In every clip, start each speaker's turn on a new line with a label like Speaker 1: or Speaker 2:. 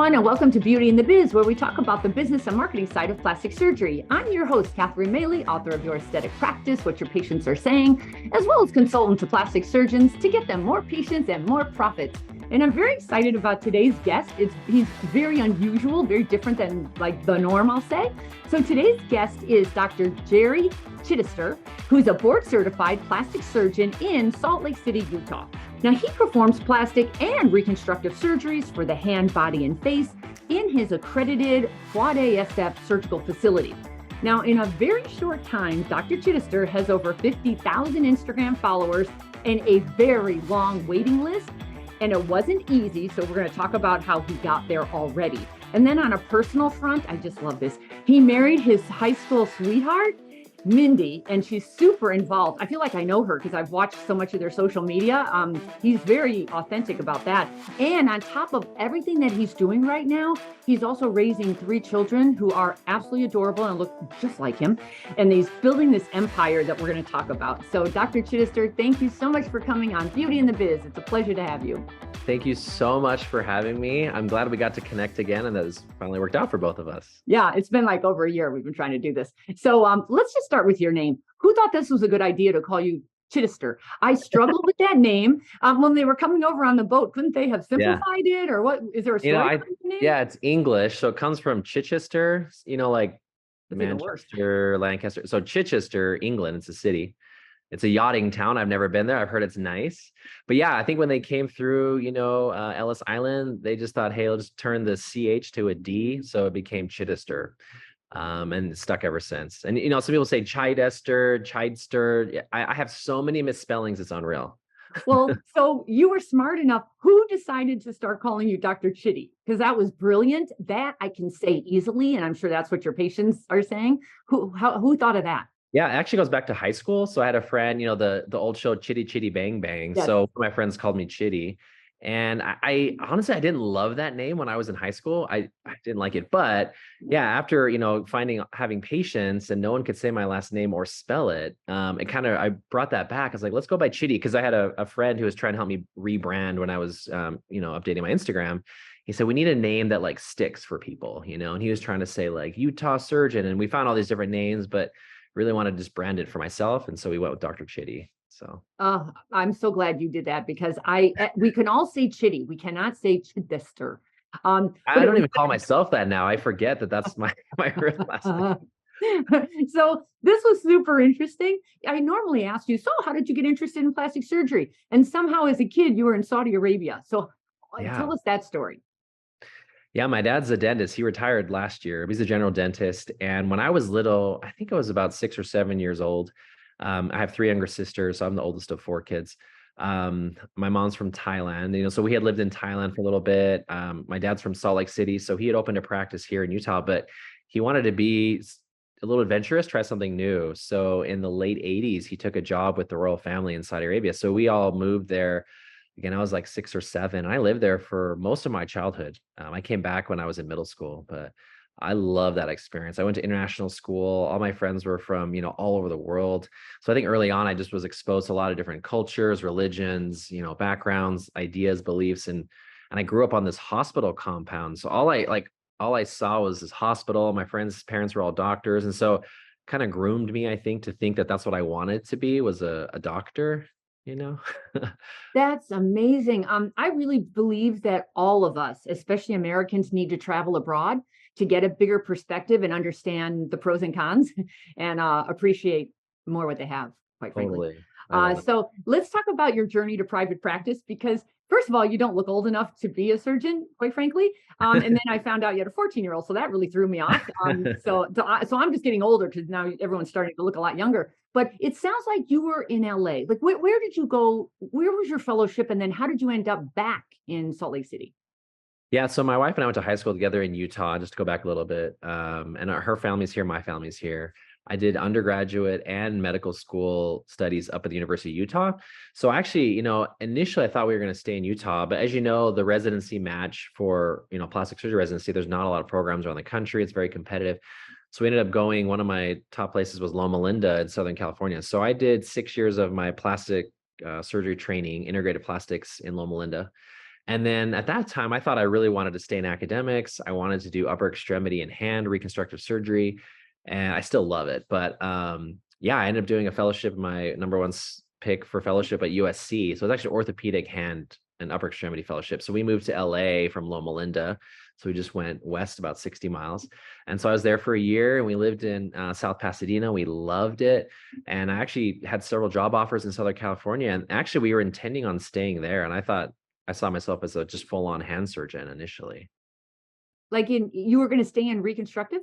Speaker 1: everyone, and welcome to Beauty and the Biz, where we talk about the business and marketing side of plastic surgery. I'm your host, Catherine Maley, author of Your Aesthetic Practice, What Your Patients Are Saying, as well as consultant to plastic surgeons to get them more patients and more profits. And I'm very excited about today's guest. He's very unusual, very different than like the norm, I'll say. So today's guest is Dr. Jerry Chidester, who's a board-certified plastic surgeon in Salt Lake City, Utah. Now, he performs plastic and reconstructive surgeries for the hand, body, and face in his accredited Quad ASF surgical facility. Now, in a very short time, Dr. Chidester has over 50,000 Instagram followers and a very long waiting list. And it wasn't easy, so we're going to talk about how he got there already. And then on a personal front, I just love this. He married his high school sweetheart, Mindy, and she's super involved. I feel like I know her because I've watched so much of their social media. He's very authentic about that. And on top of everything that he's doing right now, he's also raising 3 children who are absolutely adorable and look just like him. And he's building this empire that we're going to talk about. So Dr. Chidester, thank you so much for coming on Beauty and the Biz. It's a pleasure to have you.
Speaker 2: Thank you so much for having me. I'm glad we got to connect again and that it's finally worked out for both of us.
Speaker 1: Yeah, it's been like over a year we've been trying to do this. So let's just start with your name. Who thought this was a good idea to call you Chidester? I struggled with that name. When they were coming over on the boat, couldn't they have simplified it or what? Is there a story behind the name?
Speaker 2: Yeah, it's English. So it comes from Chichester, like
Speaker 1: That's
Speaker 2: Manchester, Lancaster. So Chichester, England, it's a city. It's a yachting town. I've never been there. I've heard it's nice. But yeah, I think when they came through, Ellis Island, they just thought, hey, let's turn the CH to a D. So it became Chidester. And it's stuck ever since. And, some people say Chidester. I have so many misspellings. It's unreal.
Speaker 1: Well, so you were smart enough. Who decided to start calling you Dr. Chiddy? Because that was brilliant. That I can say easily. And I'm sure that's what your patients are saying. Who thought of that?
Speaker 2: Yeah, it actually goes back to high school. So I had a friend, the old show Chitty Chitty Bang Bang. Yes. So my friends called me Chiddy. And I honestly, I didn't love that name when I was in high school. I didn't like it. But yeah, after, having patients and no one could say my last name or spell it, I brought that back. I was like, let's go by Chiddy. Because I had a friend who was trying to help me rebrand when I was, updating my Instagram. He said, we need a name that like sticks for people, and he was trying to say like Utah surgeon. And we found all these different names, but really wanted to just brand it for myself. And so we went with Dr. Chiddy. So
Speaker 1: I'm so glad you did that because we can all say Chiddy. We cannot say Chidester.
Speaker 2: I don't even call myself that now. I forget that that's my real last name.
Speaker 1: So this was super interesting. I normally ask you, so how did you get interested in plastic surgery? And somehow as a kid, you were in Saudi Arabia. So tell us that story.
Speaker 2: Yeah, my dad's a dentist. He retired last year. He's a general dentist. And when I was little, I think I was about 6 or 7 years old. I have 3 younger sisters, so I'm the oldest of 4 kids. My mom's from Thailand, so we had lived in Thailand for a little bit. My dad's from Salt Lake City, so he had opened a practice here in Utah, but he wanted to be a little adventurous, try something new. So in the late 80s, he took a job with the royal family in Saudi Arabia. So we all moved there. Again, I was like 6 or 7. I lived there for most of my childhood. I came back when I was in middle school, but I love that experience. I went to international school. All my friends were from, all over the world. So I think early on, I just was exposed to a lot of different cultures, religions, backgrounds, ideas, beliefs. And I grew up on this hospital compound. So all I saw was this hospital. My friends' parents were all doctors. And so kind of groomed me, I think, to think that that's what I wanted to be, was a doctor.
Speaker 1: That's amazing. I really believe that all of us, especially Americans, need to travel abroad to get a bigger perspective and understand the pros and cons and appreciate more what they have, quite frankly. So let's talk about your journey to private practice, because first of all, you don't look old enough to be a surgeon, quite frankly. And then I found out you had a 14-year-old, so that really threw me off. So I'm just getting older because now everyone's starting to look a lot younger. But it sounds like you were in LA. Like, where did you go? Where was your fellowship? And then how did you end up back in Salt Lake City?
Speaker 2: Yeah, so my wife and I went to high school together in Utah, just to go back a little bit. And her family's here, my family's here. I did undergraduate and medical school studies up at the University of Utah. So actually, initially I thought we were going to stay in Utah, but as you know, the residency match for, plastic surgery residency, there's not a lot of programs around the country. It's very competitive. So we ended up going, one of my top places was Loma Linda in Southern California. So I did 6 years of my plastic surgery training, integrated plastics in Loma Linda. And then at that time, I thought I really wanted to stay in academics. I wanted to do upper extremity and hand reconstructive surgery, and I still love it. But yeah, I ended up doing a fellowship, my number one pick for fellowship at USC. So it's actually orthopedic hand and upper extremity fellowship. So we moved to LA from Loma Linda. So we just went west about 60 miles. And so I was there for a year, and we lived in South Pasadena. We loved it. And I actually had several job offers in Southern California. And actually, we were intending on staying there. And I saw myself as a just full on hand surgeon initially.
Speaker 1: Like you were going to stay in reconstructive?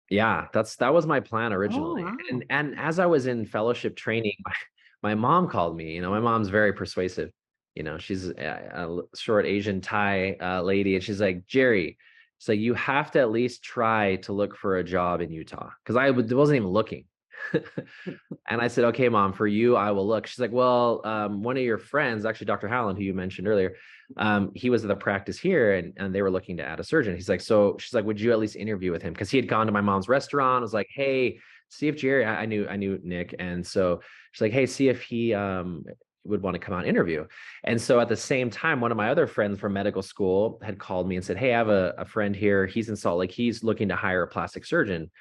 Speaker 2: Yeah, that was my plan
Speaker 1: Oh,
Speaker 2: originally.
Speaker 1: wow.
Speaker 2: And as I was in fellowship training, my mom called me. My mom's very persuasive. She's a short Asian Thai lady, and she's like, Jerry, so you have to at least try to look for a job in Utah, because wasn't even looking. And I said, okay, mom, for you, I will look. She's like, well, one of your friends, actually Dr. Howland, who you mentioned earlier, he was at the practice here, and they were looking to add a surgeon. He's like, so she's like, would you at least interview with him? Because he had gone to my mom's restaurant. I was like, hey, see if Jerry, I knew Nick. And so she's like, hey, see if he would want to come out and interview. And so at the same time, one of my other friends from medical school had called me and said, hey, I have a friend here. He's in Salt Lake. He's looking to hire a plastic surgeon.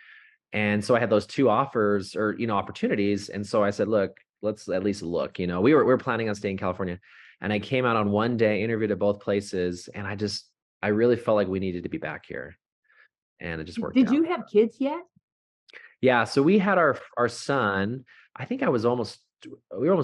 Speaker 2: And so I had those two offers, or opportunities. And so I said, look, let's at least look. We were planning on staying in California. And I came out on one day, interviewed at both places, and I really felt like we needed to be back here. And it just worked
Speaker 1: Did
Speaker 2: out.
Speaker 1: you have kids yet?
Speaker 2: Yeah. So we had our son. I think we were almost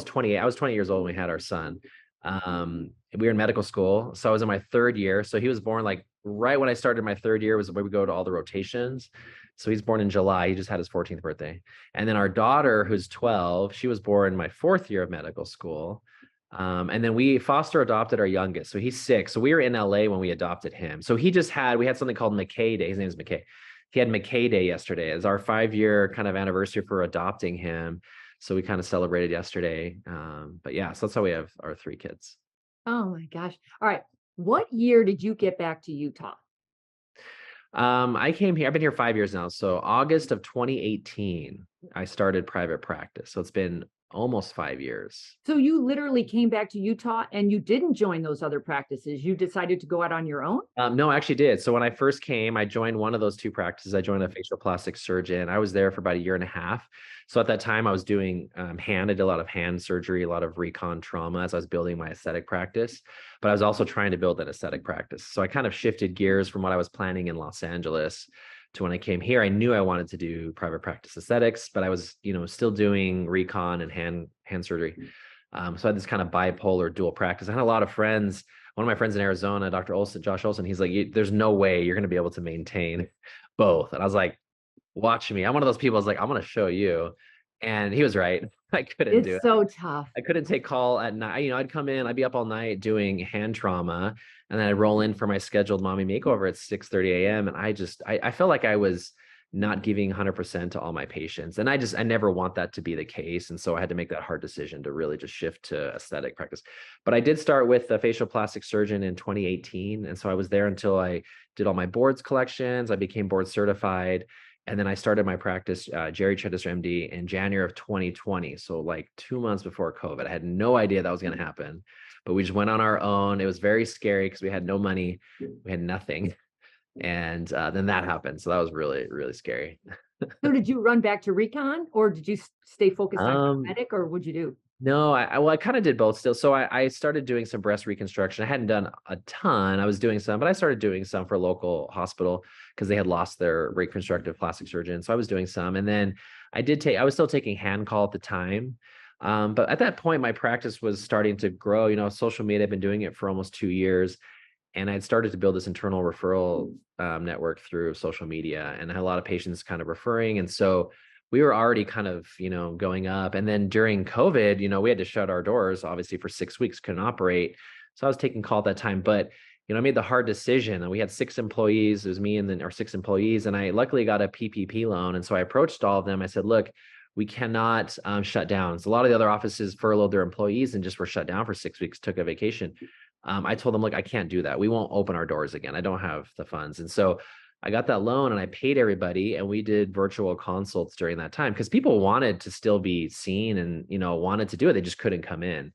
Speaker 2: 28. I was 20 years old when we had our son. We were in medical school. So I was in my third year. So he was born like right when I started my third year was where we go to all the rotations. So he's born in July. He just had his 14th birthday. And then our daughter, who's 12, she was born my fourth year of medical school. And then we foster adopted our youngest. So he's 6. So we were in LA when we adopted him. So we had something called McKay Day. His name is McKay. He had McKay Day yesterday as our 5-year kind of anniversary for adopting him. So we kind of celebrated yesterday. But yeah, so that's how we have our 3 kids.
Speaker 1: Oh my gosh. All right. What year did you get back to Utah?
Speaker 2: I came here, I've been here 5 years now. So August of 2018, I started private practice. So it's been almost 5 years.
Speaker 1: So you literally came back to Utah and you didn't join those other practices. You decided to go out on your own?
Speaker 2: No, I actually did. So when I first came, I joined one of those 2 practices. I joined a facial plastic surgeon. I was there for about a year and a half. So at that time, I was doing hand. I did a lot of hand surgery, a lot of recon trauma as I was building my aesthetic practice. But I was also trying to build that aesthetic practice. So I kind of shifted gears from what I was planning in Los Angeles to when I came here. I knew I wanted to do private practice aesthetics, but I was, still doing recon and hand surgery. So I had this kind of bipolar dual practice. I had a lot of friends. One of my friends in Arizona, Dr. Olson, Josh Olson, he's like, there's no way you're going to be able to maintain both. And I was like, watch me. I'm one of those people. I was like, I'm going to show you. And he was right. I couldn't do
Speaker 1: It's
Speaker 2: it.
Speaker 1: so tough.
Speaker 2: I couldn't take call at night. I'd come in, I'd be up all night doing hand trauma, and then I'd roll in for my scheduled mommy makeover at 6:30 a.m. And I felt like I was not giving 100% to all my patients. And I never want that to be the case. And so I had to make that hard decision to really just shift to aesthetic practice. But I did start with a facial plastic surgeon in 2018. And so I was there until I did all my boards collections. I became board certified. And then I started my practice, Jerry Chidester, MD, in January of 2020. So like 2 months before COVID. I had no idea that was going to happen, but we just went on our own. It was very scary because we had no money. We had nothing. And then that happened. So that was really, really scary.
Speaker 1: So did you run back to recon or did you stay focused on cosmetic or what'd you do?
Speaker 2: No, I kind of did both still. So I started doing some breast reconstruction. I hadn't done a ton. I was doing some, but I started doing some for a local hospital because they had lost their reconstructive plastic surgeon. So I was doing some. And then I was still taking hand call at the time. But at that point, my practice was starting to grow. Social media, I've been doing it for almost 2 years. And I'd started to build this internal referral network through social media, and I had a lot of patients kind of referring. And so we were already kind of, going up. And then during COVID, we had to shut our doors, obviously, for 6 weeks, couldn't operate. So I was taking call at that time. But, I made the hard decision. And we had 6 employees. It was me and then our 6 employees. And I luckily got a PPP loan. And so I approached all of them. I said, look, we cannot shut down. So a lot of the other offices furloughed their employees and just were shut down for 6 weeks, took a vacation. I told them, look, I can't do that. We won't open our doors again. I don't have the funds. And so I got that loan and I paid everybody, and we did virtual consults during that time because people wanted to still be seen and, wanted to do it. They just couldn't come in.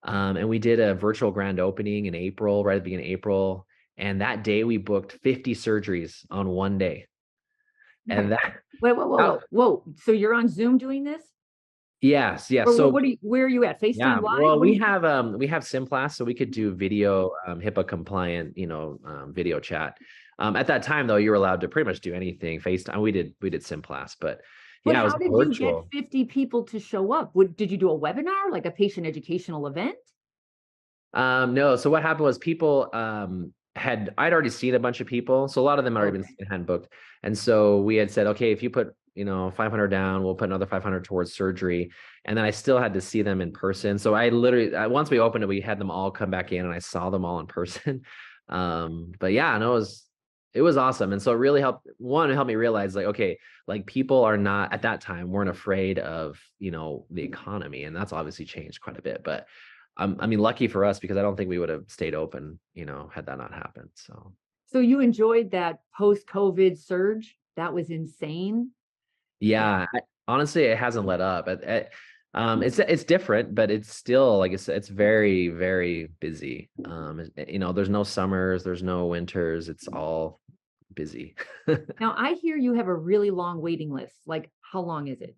Speaker 2: And we did a virtual grand opening in April, right at the beginning of April. And that day we booked 50 surgeries on one day. And
Speaker 1: Okay. Wait, whoa, whoa,
Speaker 2: that
Speaker 1: whoa, whoa. So you're on Zoom doing this?
Speaker 2: yes, yes.
Speaker 1: Or
Speaker 2: So
Speaker 1: what are you, where are you at? FaceTime
Speaker 2: yeah,
Speaker 1: Live?
Speaker 2: well,
Speaker 1: What do you,
Speaker 2: we have Simplast, so we could do video HIPAA compliant, video chat. At that time though, you were allowed to pretty much do anything. FaceTime, we did Simplast, but
Speaker 1: but
Speaker 2: yeah, it was
Speaker 1: how did you get
Speaker 2: virtual.
Speaker 1: 50 people to show up? Did you do a webinar, like a patient educational event?
Speaker 2: No, so what happened was people I'd already seen a bunch of people, so a lot of them had already been
Speaker 1: Okay.
Speaker 2: secondhand booked, and so we had said, okay, if you put 500 down, we'll put another 500 towards surgery, and then I still had to see them in person. So I literally once we opened it, we had them all come back in, and I saw them all in person. But yeah, no, it was awesome, and so it really helped. One, it helped me realize like, okay, like people are not at that time weren't afraid of the economy, and that's obviously changed quite a bit, but. I mean, lucky for us because I don't think we would have stayed open, had that not happened. So
Speaker 1: So you enjoyed that post-COVID surge? That was insane.
Speaker 2: yeah, honestly, it hasn't let up. It's different, but it's still like it's very, very busy. There's no summers, there's no winters. It's all busy.
Speaker 1: Now I hear you have a really long waiting list. Like, how long is it?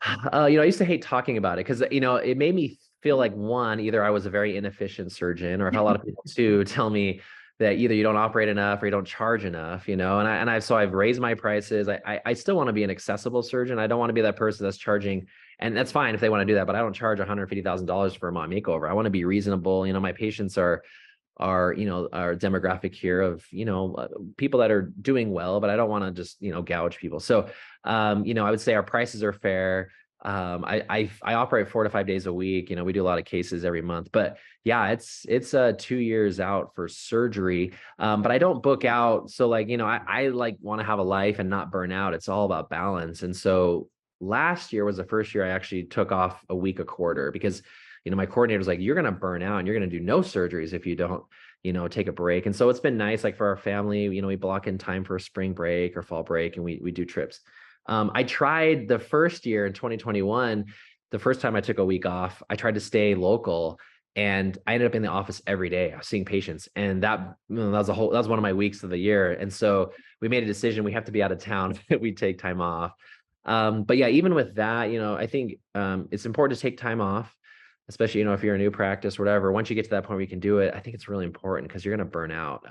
Speaker 2: I used to hate talking about it because it made me feel like one, either I was a very inefficient surgeon, or I've had a lot of people too tell me that either you don't operate enough or you don't charge enough, so I've raised my prices. I still want to be an accessible surgeon. I don't want to be that person that's charging, and that's fine if they want to do that, but I don't charge $150,000 for a mom makeover. I want to be reasonable. My patients are our demographic here of people that are doing well, but I don't want to just gouge people. So I would say our prices are fair. I operate 4 to 5 days a week. We do a lot of cases every month, but yeah, it's 2 years out for surgery. But I don't book out. So like, I like want to have a life and not burn out. It's all about balance. And so last year was the first year I actually took off a week a quarter because my coordinator was like, you're going to burn out and you're going to do no surgeries if you don't, take a break. And so it's been nice, like for our family, we block in time for a spring break or fall break and we do trips. I tried the first year in 2021, the first time I took a week off, I tried to stay local and I ended up in the office every day. I was seeing patients and that was that was one of my weeks of the year. And so we made a decision, we have to be out of town. We take time off. But yeah, even with that, I think it's important to take time off, especially, if you're a new practice or whatever. Once you get to that point where you can do it, I think it's really important because you're going to burn out.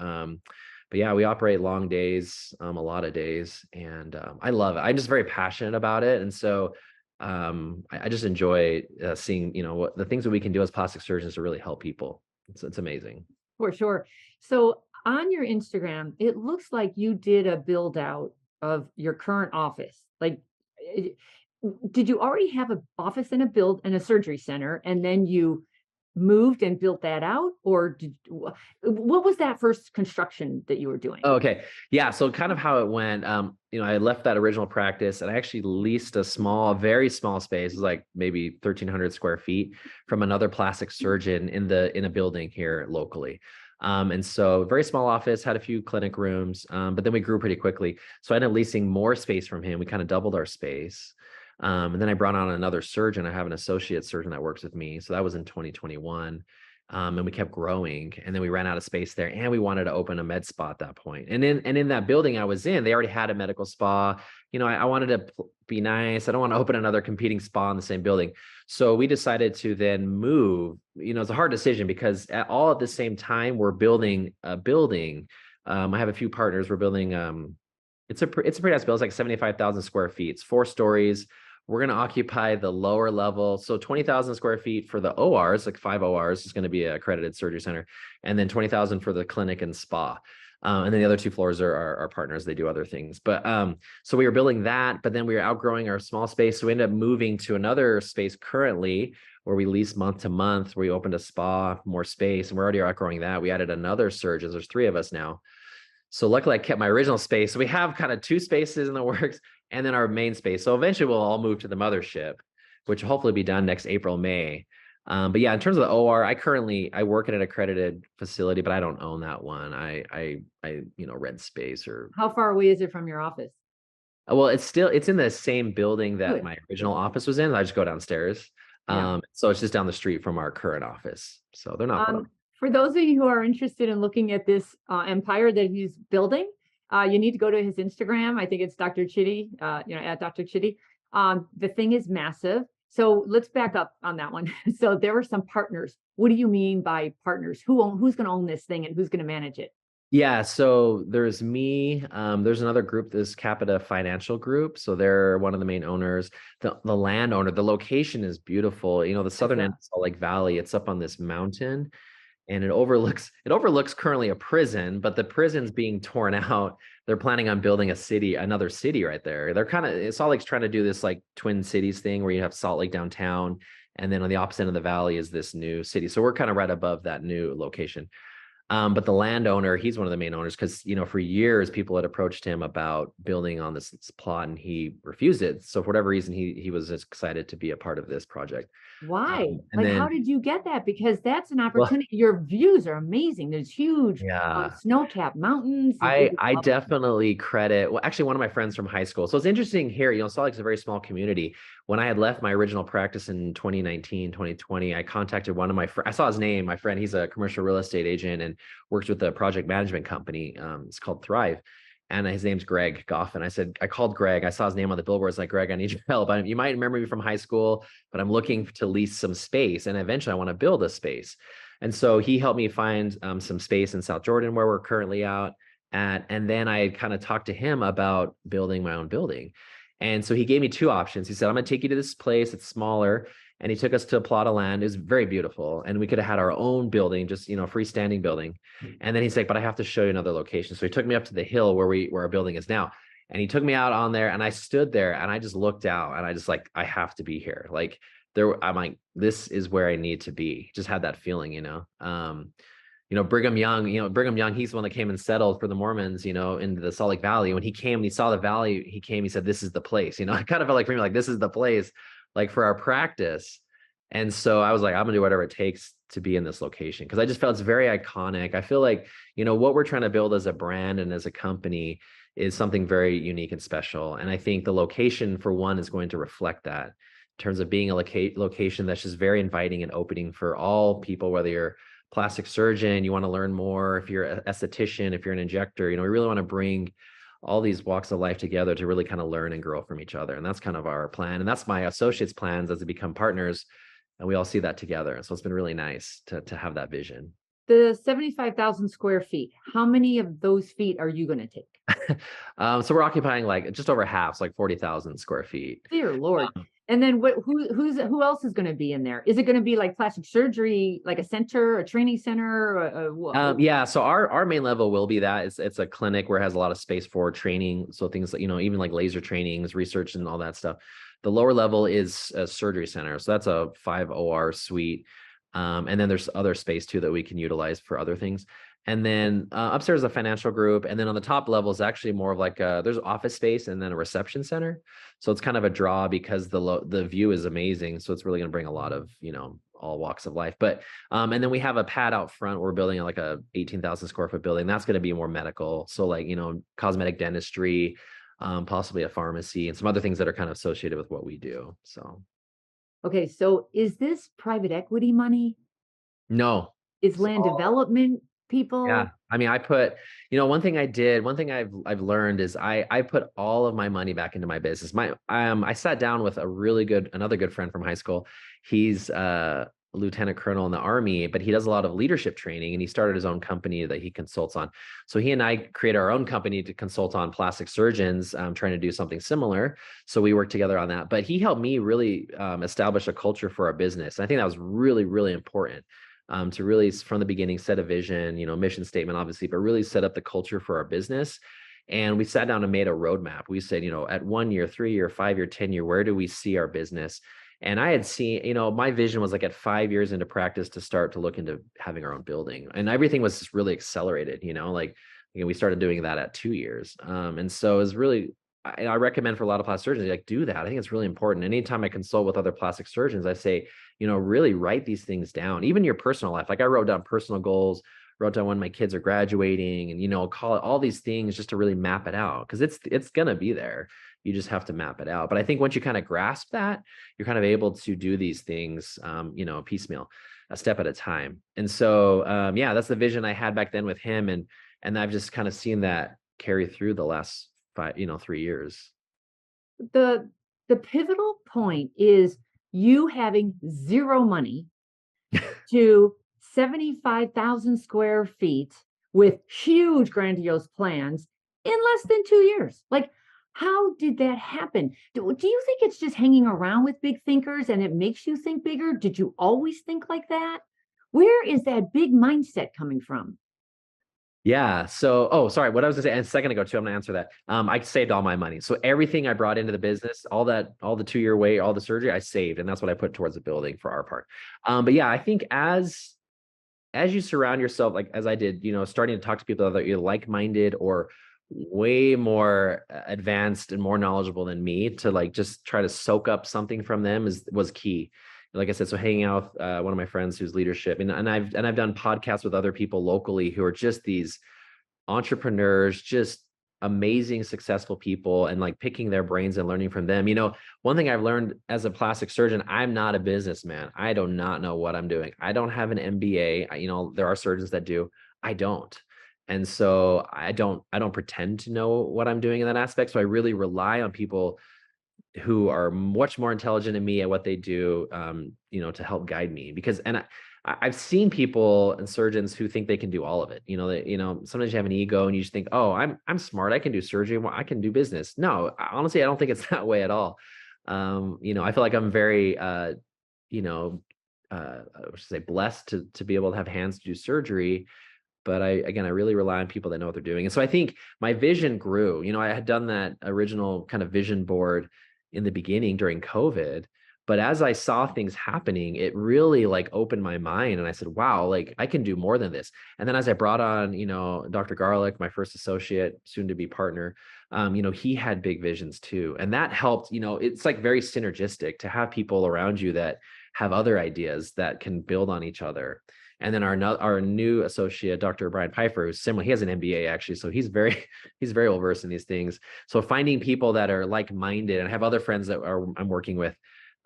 Speaker 2: But yeah, we operate long days, a lot of days, and I love it. I'm just very passionate about it. And so I just enjoy seeing, what the things that we can do as plastic surgeons to really help people. It's amazing.
Speaker 1: For sure. So on your Instagram, it looks like you did a build out of your current office. Like, it- did you already have an office and a surgery center, and then you moved and built that out, or what was that first construction that you were doing?
Speaker 2: Oh, okay. Yeah. So kind of how it went, I left that original practice and I actually leased a very small space, like maybe 1,300 square feet from another plastic surgeon in a building here locally. And so very small office, had a few clinic rooms, but then we grew pretty quickly. So I ended up leasing more space from him. We kind of doubled our space. And then I brought on another surgeon. I have an associate surgeon that works with me. So that was in 2021. And we kept growing, and then we ran out of space there, and we wanted to open a med spa at that point. And in that building I was in, they already had a medical spa. I wanted to be nice. I don't want to open another competing spa in the same building. So we decided to then move. It's a hard decision because all at the same time we're building a building. I have a few partners. We're building. It's a pretty nice building. It's like 75,000 square feet. It's 4 stories. We're going to occupy the lower level. So 20,000 square feet for the ORs, like 5 ORs is going to be an accredited surgery center. And then 20,000 for the clinic and spa. And then the other 2 floors are our partners. They do other things. But so we were building that, but then we were outgrowing our small space. So we ended up moving to another space currently where we lease month to month, where we opened a spa, more space. And we're already outgrowing that. We added another surgeon. There's 3 of us now. So luckily I kept my original space. So we have kind of 2 spaces in the works and then our main space. So eventually we'll all move to the mothership, which will hopefully be done next April, May. But yeah, in terms of the OR, I work at an accredited facility, but I don't own that one. I rent space or.
Speaker 1: How far away is it from your office?
Speaker 2: Well, it's in the same building that
Speaker 1: Good.
Speaker 2: my original office was in. I just go downstairs.
Speaker 1: Yeah.
Speaker 2: So it's just down the street from our current office. So they're not far.
Speaker 1: For those of you who are interested in looking at this empire that he's building, you need to go to his Instagram. I think it's Dr. Chiddy, at Dr. Chiddy. The thing is massive. So let's back up on that one. So there were some partners. What do you mean by partners? Who's going to own this thing and who's going to manage it?
Speaker 2: Yeah, so there's me. There's another group, this Capita Financial Group. So they're one of the main owners. The landowner, the location is beautiful. You know, the southern end of Salt Lake Valley, it's up on this mountain, and it overlooks currently a prison, but the prison's being torn out. They're planning on building another city right there. They're kind of Salt Lake's trying to do this like Twin Cities thing where you have Salt Lake downtown, and then on the opposite end of the valley is this new city. So we're kind of right above that new location. But the landowner, he's one of the main owners because, for years people had approached him about building on this plot and he refused it. So for whatever reason, he was excited to be a part of this project.
Speaker 1: Why?
Speaker 2: And
Speaker 1: How
Speaker 2: then,
Speaker 1: did you get that? Because that's an
Speaker 2: well,
Speaker 1: opportunity. Your views are amazing. There's huge
Speaker 2: yeah.
Speaker 1: snow-capped mountains.
Speaker 2: I definitely credit, well, actually, one of my friends from high school. So it's interesting here, Salt Lake's a very small community. When I had left my original practice in 2019, 2020, I contacted one of my friends. I saw his name, my friend. He's a commercial real estate agent and works with a project management company. It's called Thrive. And his name's Greg Goffin. I called Greg. I saw his name on the billboards, like, Greg, I need your help. You might remember me from high school, but I'm looking to lease some space. And eventually I want to build a space. And so he helped me find some space in South Jordan where we're currently out at. And then I kind of talked to him about building my own building. And so he gave me two options. He said, I'm going to take you to this place. It's smaller. And he took us to a plot of land. It was very beautiful. And we could have had our own building, just, freestanding building. And then he's like, but I have to show you another location. So he took me up to the hill where our building is now. And he took me out on there and I stood there and I just looked out and I just like, I have to be here. Like I'm like, this is where I need to be. Just had that feeling. Brigham Young, he's the one that came and settled for the Mormons, into the Salt Lake Valley. When he came, he saw the valley, he said, this is the place, I kind of felt like for me, like, this is the place, like for our practice. And so I was like, I'm gonna do whatever it takes to be in this location. Cause I just felt it's very iconic. I feel like, what we're trying to build as a brand and as a company is something very unique and special. And I think the location, for one, is going to reflect that in terms of being a location that's just very inviting and opening for all people, whether you're plastic surgeon, you want to learn more, if you're an esthetician, if you're an injector, we really want to bring all these walks of life together to really kind of learn and grow from each other. And that's kind of our plan. And that's my associates' plans as they become partners. And we all see that together. So it's been really nice to have that vision.
Speaker 1: The 75,000 square feet, how many of those feet are you going to take?
Speaker 2: So we're occupying like just over half, so like 40,000 square feet.
Speaker 1: Dear Lord. And then who else is going to be in there? Is it going to be like plastic surgery, like a center, a training center?
Speaker 2: Yeah. So our main level will be that it's a clinic where it has a lot of space for training. So things like, even like laser trainings, research and all that stuff. The lower level is a surgery center. So that's a 5 OR suite. And then there's other space too that we can utilize for other things. And then upstairs is a financial group. And then on the top level is actually more of like there's office space and then a reception center. So it's kind of a draw because the view is amazing. So it's really going to bring a lot of, all walks of life. But and then we have a pad out front. We're building like a 18,000 square foot building. That's going to be more medical. So like, cosmetic dentistry, possibly a pharmacy and some other things that are kind of associated with what we do. So.
Speaker 1: Okay. So is this private equity money?
Speaker 2: No.
Speaker 1: Is land development people?
Speaker 2: Yeah. I mean, one thing I've learned is I put all of my money back into my business. I sat down with another good friend from high school. He's a lieutenant colonel in the Army, but he does a lot of leadership training and he started his own company that he consults on. So he and I created our own company to consult on plastic surgeons, trying to do something similar. So we worked together on that, but he helped me really establish a culture for our business. And I think that was really, really important. To really, from the beginning, set a vision, mission statement, obviously, but really set up the culture for our business. And we sat down and made a roadmap. We said, at 1 year, 3 year, 5 year, 10 year, where do we see our business? And I had seen, my vision was like at 5 years into practice to start to look into having our own building. And everything was just really accelerated, we started doing that at 2 years. And so it was really, I recommend for a lot of plastic surgeons, like, do that. I think it's really important. Anytime I consult with other plastic surgeons, I say, really write these things down, even your personal life. Like I wrote down personal goals, wrote down when my kids are graduating and, call it all these things just to really map it out. Cause it's going to be there. You just have to map it out. But I think once you kind of grasp that, you're kind of able to do these things, piecemeal, a step at a time. And so, yeah, that's the vision I had back then with him. And I've just kind of seen that carry through the last 3 years.
Speaker 1: The the pivotal point is you having zero money to 75,000 square feet with huge grandiose plans in less than 2 years. Like, how did that happen? Do you think it's just hanging around with big thinkers and it makes you think bigger? Did you always think like that? Where is that big mindset coming from?
Speaker 2: Yeah. So, sorry. What I was gonna say, and a second ago too, I'm gonna answer that. I saved all my money. So everything I brought into the business, all the 2 year wait, all the surgery, I saved, and that's what I put towards the building for our part. But yeah, I think as you surround yourself, like as I did, starting to talk to people that are either like-minded or way more advanced and more knowledgeable than me, to like just try to soak up something from them was key. Like I said, so hanging out with one of my friends who's leadership, and I've done podcasts with other people locally who are just these entrepreneurs, just amazing, successful people, and like picking their brains and learning from them. One thing I've learned as a plastic surgeon, I'm not a businessman. I do not know what I'm doing. I don't have an MBA. There are surgeons that do. I don't. And so I don't pretend to know what I'm doing in that aspect. So I really rely on people who are much more intelligent than me at what they do, to help guide me. I've seen people and surgeons who think they can do all of it. Sometimes you have an ego and you just think, oh, I'm smart. I can do surgery. Well, I can do business. No, honestly, I don't think it's that way at all. I feel like I'm very, I should say blessed to be able to have hands to do surgery. But I really rely on people that know what they're doing. And so I think my vision grew. I had done that original kind of vision board in the beginning during COVID. But as I saw things happening, it really like opened my mind. And I said, wow, like I can do more than this. And then as I brought on, Dr. Garlic, my first associate, soon to be partner, he had big visions too. And that helped, it's like very synergistic to have people around you that have other ideas that can build on each other. And then our new associate, Dr. Brian Pfeiffer, who's similar. He has an MBA actually, so he's very well versed in these things. So finding people that are like-minded, and I have other friends that I'm working with.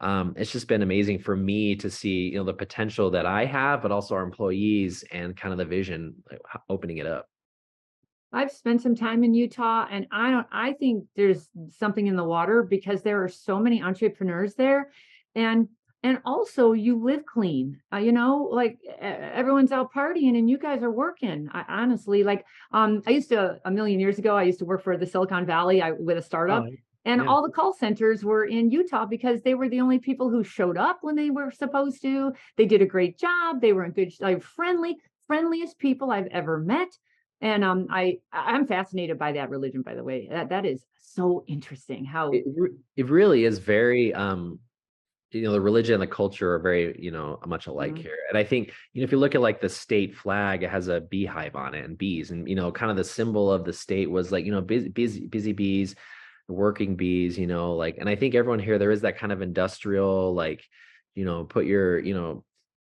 Speaker 2: It's just been amazing for me to see, the potential that I have, but also our employees and kind of the vision, like, opening it up.
Speaker 1: I've spent some time in Utah and I think there's something in the water because there are so many entrepreneurs there and also you live clean. Like everyone's out partying and you guys are working. I honestly like I used to a million years ago I used to work for the Silicon Valley with a startup.
Speaker 2: Oh,
Speaker 1: And
Speaker 2: yeah.
Speaker 1: all the call centers were in Utah because they were the only people who showed up when they were supposed to. They did a great job. They were in good, like friendliest people I've ever met. And I'm fascinated by that religion, by the way. That is so interesting. How
Speaker 2: It really is very, the religion and the culture are very, much alike
Speaker 1: Mhm.
Speaker 2: here. And I think, if you look at like the state flag, it has a beehive on it and bees, and, kind of the symbol of the state was like, busy bees, working bees, like, and I think everyone here, there is that kind of industrial, like, put your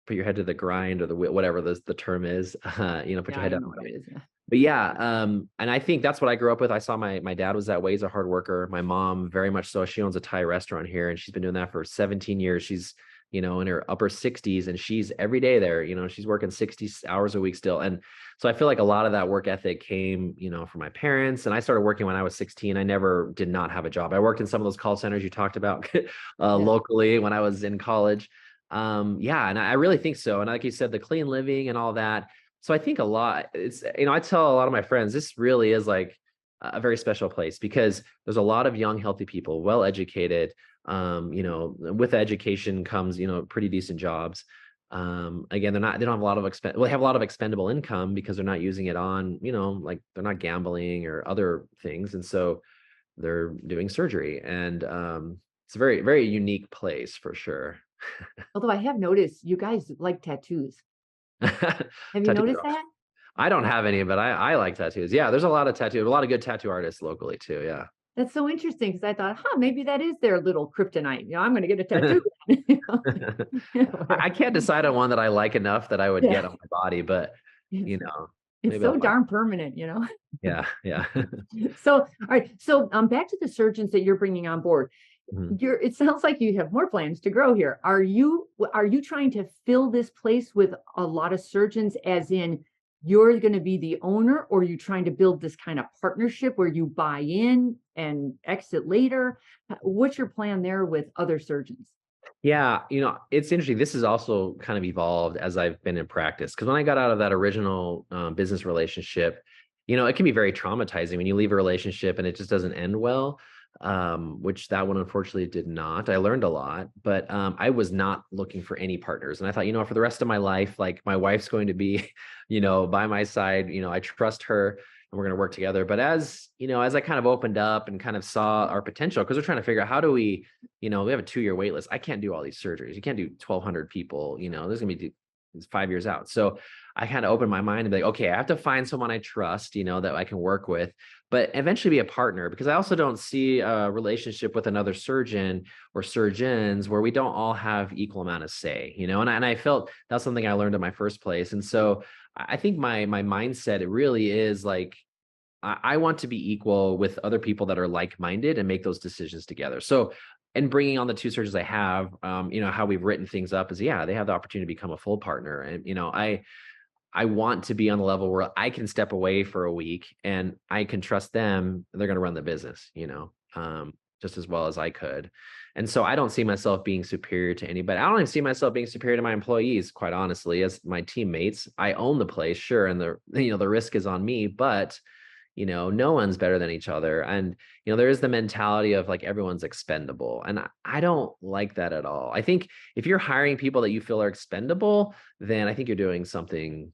Speaker 2: head to the grind, or whatever the term is, put
Speaker 1: Yeah,
Speaker 2: your
Speaker 1: I
Speaker 2: head down.
Speaker 1: know what it is. Yeah.
Speaker 2: But yeah, and I think that's what I grew up with. I saw my dad was that way. He's a hard worker. My mom, very much so. She owns a Thai restaurant here, and she's been doing that for 17 years. She's, in her upper 60s, and she's every day there. She's working 60 hours a week still. And so I feel like a lot of that work ethic came, from my parents. And I started working when I was 16. I never did not have a job. I worked in some of those call centers you talked about
Speaker 1: Yeah.
Speaker 2: locally when I was in college. Yeah, and I really think so. And like you said, the clean living and all that. So I think a lot, I tell a lot of my friends, this really is like a very special place because there's a lot of young, healthy people, well educated. With education comes, pretty decent jobs. Again, they don't have a lot of they have a lot of expendable income because they're not using it on, like they're not gambling or other things. And so they're doing surgery, and it's a very, very unique place for sure.
Speaker 1: Although I have noticed you guys like tattoos. Have you
Speaker 2: Tattoos
Speaker 1: noticed
Speaker 2: are awesome.
Speaker 1: that?
Speaker 2: I don't have any, but I like tattoos. Yeah, there's a lot of good tattoo artists locally too. Yeah.
Speaker 1: That's so interesting because I thought, maybe that is their little kryptonite. I'm going to get a tattoo. You know?
Speaker 2: I can't decide on one that I like enough that I would
Speaker 1: Yeah.
Speaker 2: get on my body, but you know,
Speaker 1: It's
Speaker 2: maybe
Speaker 1: so
Speaker 2: I'll find.
Speaker 1: darn permanent, you know?
Speaker 2: Yeah, yeah.
Speaker 1: So, all right. So, back to the surgeons that you're bringing on board.
Speaker 2: Mhm.
Speaker 1: It sounds like you have more plans to grow here. Are you trying to fill this place with a lot of surgeons, as in you're going to be the owner, or are you trying to build this kind of partnership where you buy in and exit later? What's your plan there with other surgeons?
Speaker 2: Yeah, it's interesting. This has also kind of evolved as I've been in practice. Because when I got out of that original business relationship, it can be very traumatizing when you leave a relationship and it just doesn't end well, which that one unfortunately did not. I learned a lot, but I was not looking for any partners. And I thought, for the rest of my life, like my wife's going to be, by my side, I trust her and we're going to work together. But as I kind of opened up and kind of saw our potential, because we're trying to figure out how do we have a 2-year wait list. I can't do all these surgeries. You can't do 1,200 people, there's going to be it's 5 years out. So I kind of opened my mind and be like, okay, I have to find someone I trust, that I can work with, but eventually be a partner, because I also don't see a relationship with another surgeon or surgeons where we don't all have equal amount of say, and I felt that's something I learned in my first place. And so I think my mindset, it really is like, I want to be equal with other people that are like-minded and make those decisions together. So, and bringing on the 2 surgeons I have, how we've written things up is, yeah, they have the opportunity to become a full partner. And, I want to be on the level where I can step away for a week and I can trust them. They're going to run the business, just as well as I could. And so I don't see myself being superior to anybody. I don't even see myself being superior to my employees, quite honestly, as my teammates. I own the place, sure. And the risk is on me, but no one's better than each other. And, there is the mentality of like everyone's expendable. And I don't like that at all. I think if you're hiring people that you feel are expendable, then I think you're doing something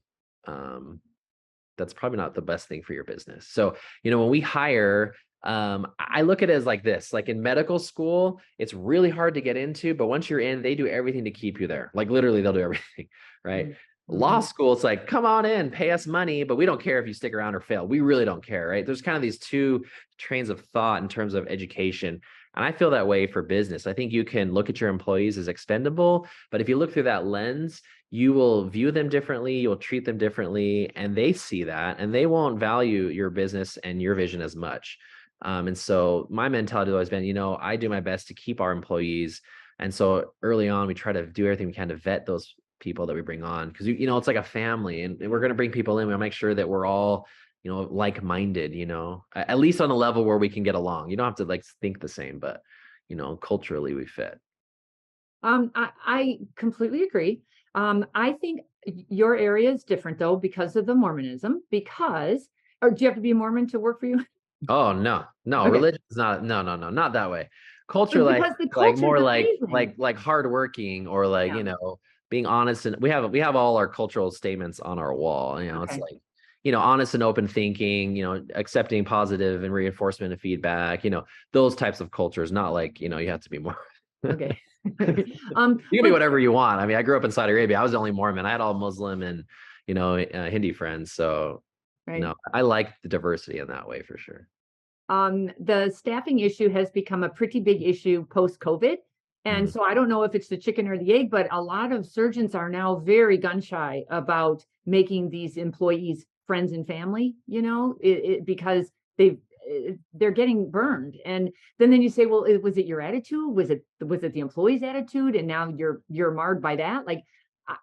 Speaker 2: that's probably not the best thing for your business. So, when we hire, I look at it as like this, like in medical school, it's really hard to get into, but once you're in, they do everything to keep you there. Like literally they'll do everything, right? Law
Speaker 1: Mhm.
Speaker 2: school, it's like, come on in, pay us money, but we don't care if you stick around or fail. We really don't care, right? There's kind of these 2 trains of thought in terms of education. And I feel that way for business. I think you can look at your employees as expendable, but if you look through that lens, you will view them differently, you'll treat them differently, and they see that, and they won't value your business and your vision as much. And so my mentality has always been, I do my best to keep our employees. And so early on, we try to do everything we can to vet those people that we bring on, because it's like a family, and we're going to bring people in. We'll make sure that we're all like-minded, at least on a level where we can get along. You don't have to like think the same, but culturally we fit.
Speaker 1: I completely agree. I think your area is different though because of the Mormonism. Or do you have to be a Mormon to work for you?
Speaker 2: Oh no,
Speaker 1: Okay,
Speaker 2: religion is not, no, not that way. Culture, like
Speaker 1: because the
Speaker 2: like
Speaker 1: culture is
Speaker 2: more like
Speaker 1: amazing.
Speaker 2: like like hardworking, or like,
Speaker 1: Yeah.
Speaker 2: being honest. And we have all our cultural statements on our wall. It's
Speaker 1: Okay.
Speaker 2: like, honest and open thinking, accepting positive and reinforcement of feedback, those types of cultures, not like, you have to be more.
Speaker 1: Okay.
Speaker 2: You can be
Speaker 1: But
Speaker 2: whatever you want. I mean, I grew up in Saudi Arabia. I was the only Mormon. I had all Muslim and, Hindi friends. So,
Speaker 1: right.
Speaker 2: I like the diversity in that way for sure.
Speaker 1: The staffing issue has become a pretty big issue post-COVID. And
Speaker 2: Mhm.
Speaker 1: so I don't know if it's the chicken or the egg, but a lot of surgeons are now very gun shy about making these employees friends and family, because they're getting burned. And then you say, well, was it your attitude? Was it the employee's attitude? And now you're marred by that. Like, I,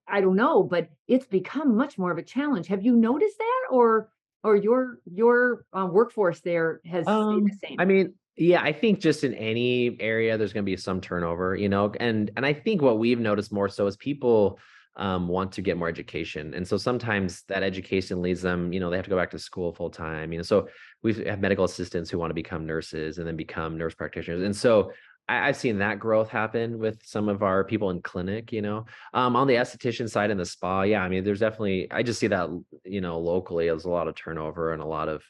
Speaker 1: I don't know, but it's become much more of a challenge. Have you noticed that, or your workforce there has stayed the
Speaker 2: I
Speaker 1: same?
Speaker 2: mean, yeah, I think just in any area, there's going to be some turnover, and I think what we've noticed more so is people want to get more education. And so sometimes that education leads them, they have to go back to school full time, so we have medical assistants who want to become nurses and then become nurse practitioners. And so I've seen that growth happen with some of our people in clinic, on the esthetician side and the spa. Yeah, I mean, there's definitely, I just see that, locally, there's a lot of turnover and a lot of,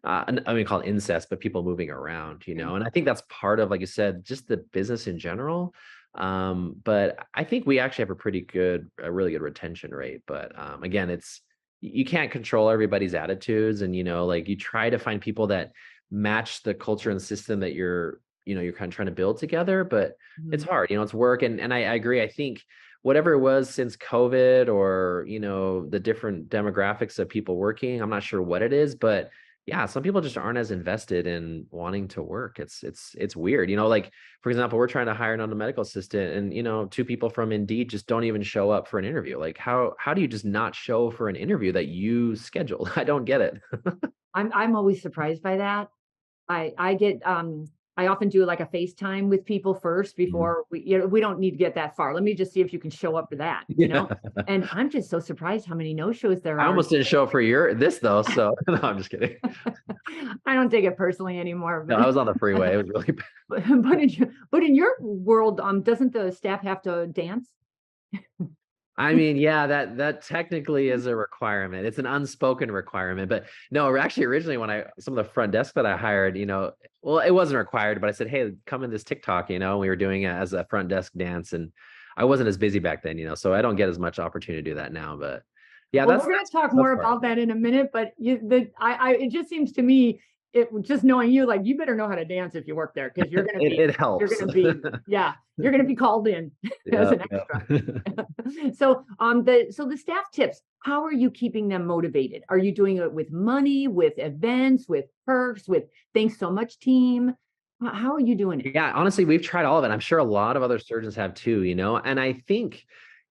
Speaker 2: I mean, call it incest, but people moving around,
Speaker 1: Right.
Speaker 2: and I think that's part of, like you said, just the business in general. But I think we actually have a really good retention rate. But again, you can't control everybody's attitudes, and like you try to find people that match the culture and system that you're kind of trying to build together. But it's
Speaker 1: Mhm.
Speaker 2: hard, it's work. And I agree. I think whatever it was since COVID or, the different demographics of people working. I'm not sure what it is, but yeah, some people just aren't as invested in wanting to work. It's weird. Like for example, we're trying to hire another medical assistant and two people from Indeed just don't even show up for an interview. Like how do you just not show for an interview that you scheduled? I don't get it.
Speaker 1: I'm always surprised by that. I get I often do like a FaceTime with people first
Speaker 2: Mhm.
Speaker 1: before we don't need to get that far. Let me just see if you can show up for that,
Speaker 2: Yeah.
Speaker 1: And I'm just so surprised how many no-shows there
Speaker 2: I
Speaker 1: are.
Speaker 2: almost didn't show up for this though, so no, I'm just kidding.
Speaker 1: I don't take it personally anymore,
Speaker 2: No, I was on the freeway. It was really bad.
Speaker 1: but in your world, doesn't the staff have to dance?
Speaker 2: I mean, yeah, that technically is a requirement. It's an unspoken requirement, but no, actually originally when some of the front desk that I hired, well, it wasn't required, but I said, "Hey, come in this TikTok," and we were doing it as a front desk dance and I wasn't as busy back then, so I don't get as much opportunity to do that now, but yeah,
Speaker 1: Well,
Speaker 2: that's
Speaker 1: we're going to talk
Speaker 2: that's
Speaker 1: more
Speaker 2: part.
Speaker 1: about that in a minute, but it just seems to me, just knowing you, like you better know how to dance if you work there because
Speaker 2: It
Speaker 1: you're
Speaker 2: helps.
Speaker 1: going to be, yeah, you're going to be called in as
Speaker 2: Yeah,
Speaker 1: an
Speaker 2: yeah.
Speaker 1: extra. So the staff tips, how are you keeping them motivated? Are you doing it with money, with events, with perks, with thanks so much team? How are you doing it?
Speaker 2: Yeah, honestly, we've tried all of it. I'm sure a lot of other surgeons have too, and I think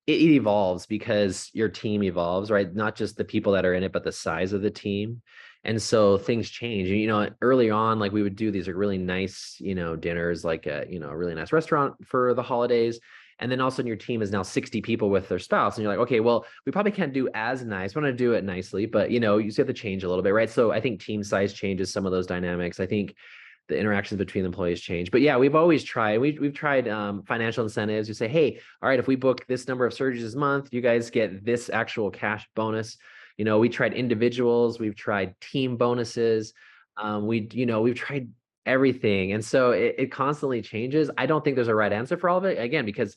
Speaker 2: it evolves because your team evolves, right? Not just the people that are in it, but the size of the team. And so things change. And, early on, like we would do these like really nice, dinners, like a really nice restaurant for the holidays. And then all of a sudden your team is now 60 people with their spouse. And you're like, okay, well, we probably can't do as nice. We want to do it nicely, but you still have to change a little bit, right? So I think team size changes some of those dynamics. I think the interactions between the employees change. But yeah, we've always tried. We've tried financial incentives. You say, hey, all right, if we book this number of surgeries this month, you guys get this actual cash bonus. We tried individuals. We've tried team bonuses. We've tried everything, and so it constantly changes. I don't think there's a right answer for all of it. Again, because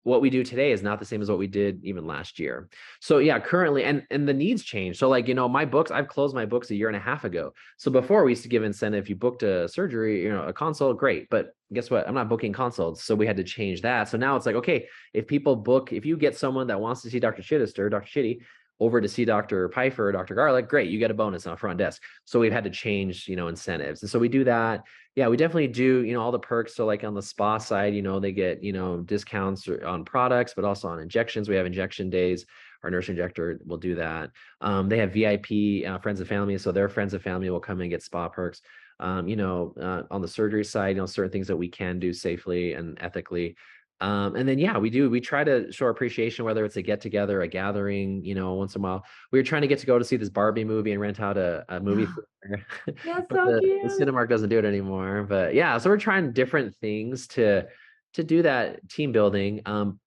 Speaker 2: what we do today is not the same as what we did even last year. So yeah, currently, and the needs change. So like, my books, I've closed my books a year and a half ago. So before we used to give incentive, if you booked a surgery, a consult, great. But guess what? I'm not booking consults. So we had to change that. So now it's like, okay, if you get someone that wants to see Dr. Chidester, Dr. Chiddy, over to see Dr. Pfeiffer, Dr. Garlic, great, you get a bonus on a front desk. So we've had to change, incentives. And so we do that. Yeah, we definitely do, all the perks. So like on the spa side, they get, discounts on products, but also on injections. We have injection days. Our nurse injector will do that. They have VIP friends and family. So their friends and family will come and get spa perks. On the surgery side, certain things that we can do safely and ethically. And then, yeah, we try to show appreciation, whether it's a get together, a gathering, once in a while. We were trying to get to go to see this Barbie movie and rent out a movie theater.
Speaker 1: That's
Speaker 2: But
Speaker 1: so
Speaker 2: the
Speaker 1: cute.
Speaker 2: Cinemark doesn't do it anymore. But yeah, so we're trying different things to do that team building.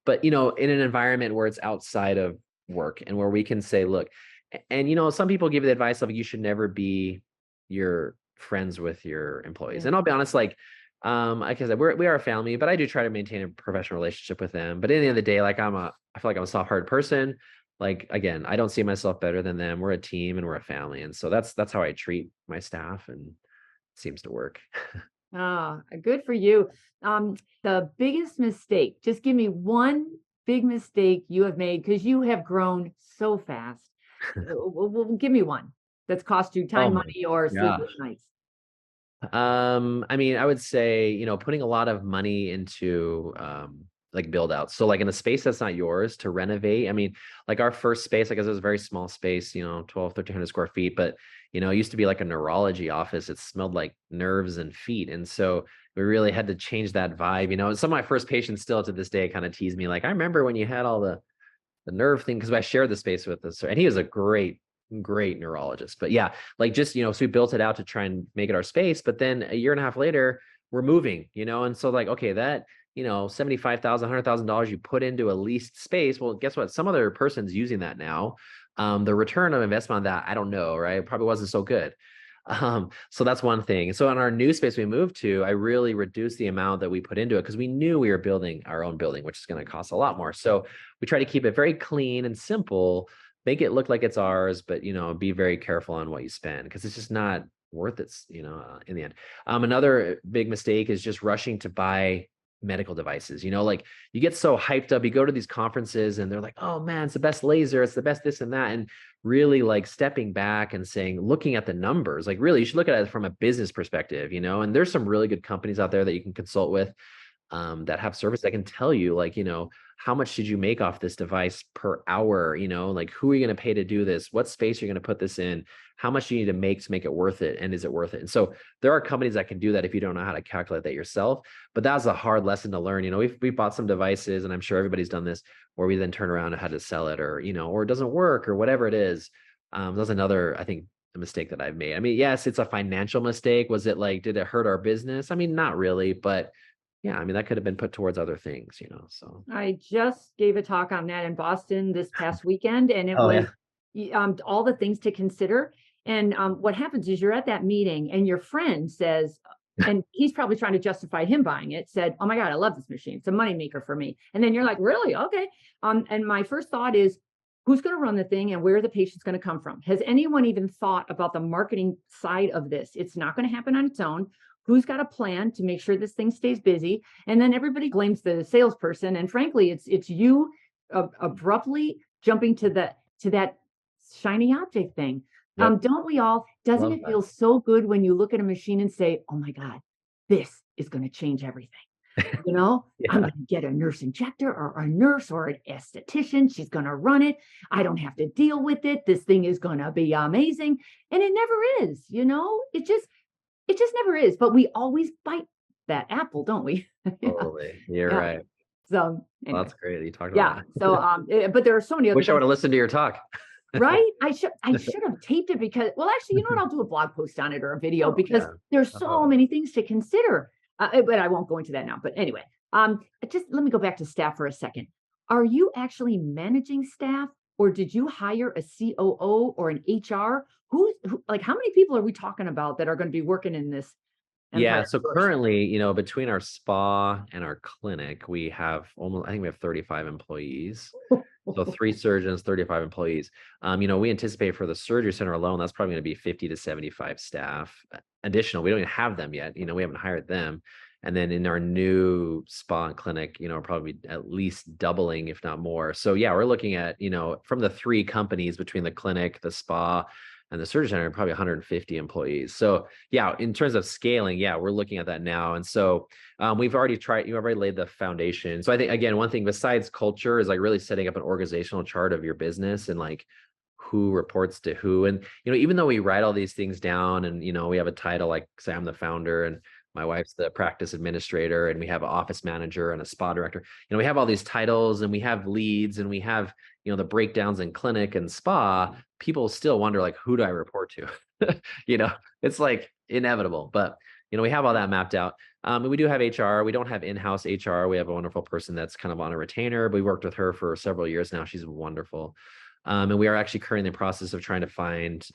Speaker 2: But in an environment where it's outside of work and where we can say, look, and some people give the advice of you should never be your friends with your employees.
Speaker 1: Yeah.
Speaker 2: And I'll be honest, like I said, we are a family, but I do try to maintain a professional relationship with them. But at the end of the day, I feel like I'm a soft-hearted person. Like again, I don't see myself better than them. We're a team and we're a family. And so that's how I treat my staff and it seems to work.
Speaker 1: Ah, good for you. The biggest mistake, just give me one big mistake you have made because you have grown so fast. Give me one that's cost you
Speaker 2: Oh
Speaker 1: time,
Speaker 2: my
Speaker 1: money, or sleepless
Speaker 2: gosh.
Speaker 1: nights.
Speaker 2: I mean, I would say, putting a lot of money into like build outs. So like in a space that's not yours to renovate. I mean, like our first space, I guess it was a very small space, 1,300 square feet, but it used to be like a neurology office. It smelled like nerves and feet. And so we really had to change that vibe. Some of my first patients still to this day kind of tease me, like, I remember when you had all the nerve thing, because I shared the space with us. And he was a great neurologist. But yeah, like just, so we built it out to try and make it our space. But then a year and a half later, we're moving, and so like, okay, that, $75,000, $100,000 you put into a leased space. Well, guess what? Some other person's using that now. The return of investment on that, I don't know, right? It probably wasn't so good. So that's one thing. So in our new space we moved to, I really reduced the amount that we put into it because we knew we were building our own building, which is going to cost a lot more. So we try to keep it very clean and simple, make it look like it's ours, but be very careful on what you spend because it's just not worth it, in the end. Another big mistake is just rushing to buy medical devices. Like you get so hyped up, you go to these conferences and they're like, oh man, it's the best laser, it's the best this and that. And really like stepping back and saying, looking at the numbers, like really, you should look at it from a business perspective, and there's some really good companies out there that you can consult with that have service that can tell you like, how much did you make off this device per hour? Like who are you going to pay to do this? What space are you going to put this in? How much do you need to make it worth it? And is it worth it? And so there are companies that can do that if you don't know how to calculate that yourself. But that was a hard lesson to learn. We bought some devices, and I'm sure everybody's done this, where we then turn around and had to sell it, or or it doesn't work, or whatever it is. That's another, I think, a mistake that I've made. I mean, yes, it's a financial mistake. Was it like, did it hurt our business? I mean, not really, but yeah, I mean, that could have been put towards other things, so.
Speaker 1: I just gave a talk on that in Boston this past weekend, and it
Speaker 2: Oh,
Speaker 1: was
Speaker 2: yeah.
Speaker 1: all the things to consider. And what happens is you're at that meeting, and your friend says, and he's probably trying to justify him buying it, said, "Oh my God, I love this machine. It's a moneymaker for me." And then you're like, "Really? Okay." And my first thought is, who's going to run the thing, and where are the patients going to come from? Has anyone even thought about the marketing side of this? It's not going to happen on its own. Who's got a plan to make sure this thing stays busy? And then everybody blames the salesperson. And frankly, it's you abruptly jumping to that shiny object thing.
Speaker 2: Yep.
Speaker 1: Don't we all? Doesn't
Speaker 2: Love
Speaker 1: it
Speaker 2: that.
Speaker 1: feel so good when you look at a machine and say, "Oh my God, this is going to change everything." I'm
Speaker 2: Yeah.
Speaker 1: going to get a nurse injector or a nurse or an esthetician. She's going to run it. I don't have to deal with it. This thing is going to be amazing. And it never is, it just never is. But we always bite that apple, don't we? Yeah.
Speaker 2: Totally. You're
Speaker 1: Yeah.
Speaker 2: right.
Speaker 1: So
Speaker 2: Well,
Speaker 1: anyway,
Speaker 2: that's great that you talked about
Speaker 1: yeah.
Speaker 2: that.
Speaker 1: So but there are so many other
Speaker 2: Wish I would
Speaker 1: things,
Speaker 2: have listened to your talk.
Speaker 1: right? I should have taped it because, well, actually, you know what? I'll do a blog post on it or a video
Speaker 2: Oh,
Speaker 1: because
Speaker 2: yeah.
Speaker 1: there's so
Speaker 2: Oh,
Speaker 1: many things to consider. But I won't go into that now. But anyway, just let me go back to staff for a second. Are you actually managing staff, or did you hire a COO or an HR? Like, how many people are we talking about that are going to be working in this empire
Speaker 2: yeah.
Speaker 1: of
Speaker 2: So
Speaker 1: yours?
Speaker 2: currently, between our spa and our clinic, we have I think we have 35 employees. So 3 surgeons, 35 employees. We anticipate for the surgery center alone, that's probably going to be 50 to 75 staff additional. We don't even have them yet. We haven't hired them. And then in our new spa and clinic, probably at least doubling, if not more. So yeah, we're looking at, from the 3 companies between the clinic, the spa, and the surgery center, probably 150 employees. So yeah, in terms of scaling, yeah, we're looking at that now. And so we've already laid the foundation. So I think, again, one thing besides culture is like really setting up an organizational chart of your business and like who reports to who. And, even though we write all these things down and, we have a title, like say I'm the founder and my wife's the practice administrator, and we have an office manager and a spa director. We have all these titles and we have leads and we have, the breakdowns in clinic and spa. People still wonder like, who do I report to? It's like inevitable, but we have all that mapped out. And we do have HR. We don't have in-house HR. We have a wonderful person that's kind of on a retainer, but we worked with her for several years now. She's wonderful. And we are actually currently in the process of trying to find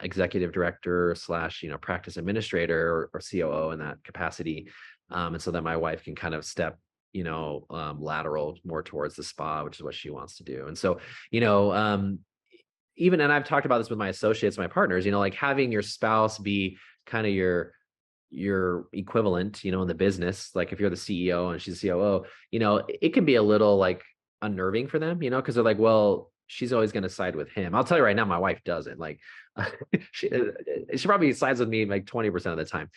Speaker 2: executive director slash, practice administrator or COO in that capacity. And so that my wife can kind of step, lateral more towards the spa, which is what she wants to do. And so, even, and I've talked about this with my associates, my partners, like having your spouse be kind of your equivalent, in the business. Like if you're the CEO and she's the COO, it can be a little like unnerving for them, because they're like, well, she's always going to side with him. I'll tell you right now, my wife doesn't. Like she probably sides with me like 20% of the time.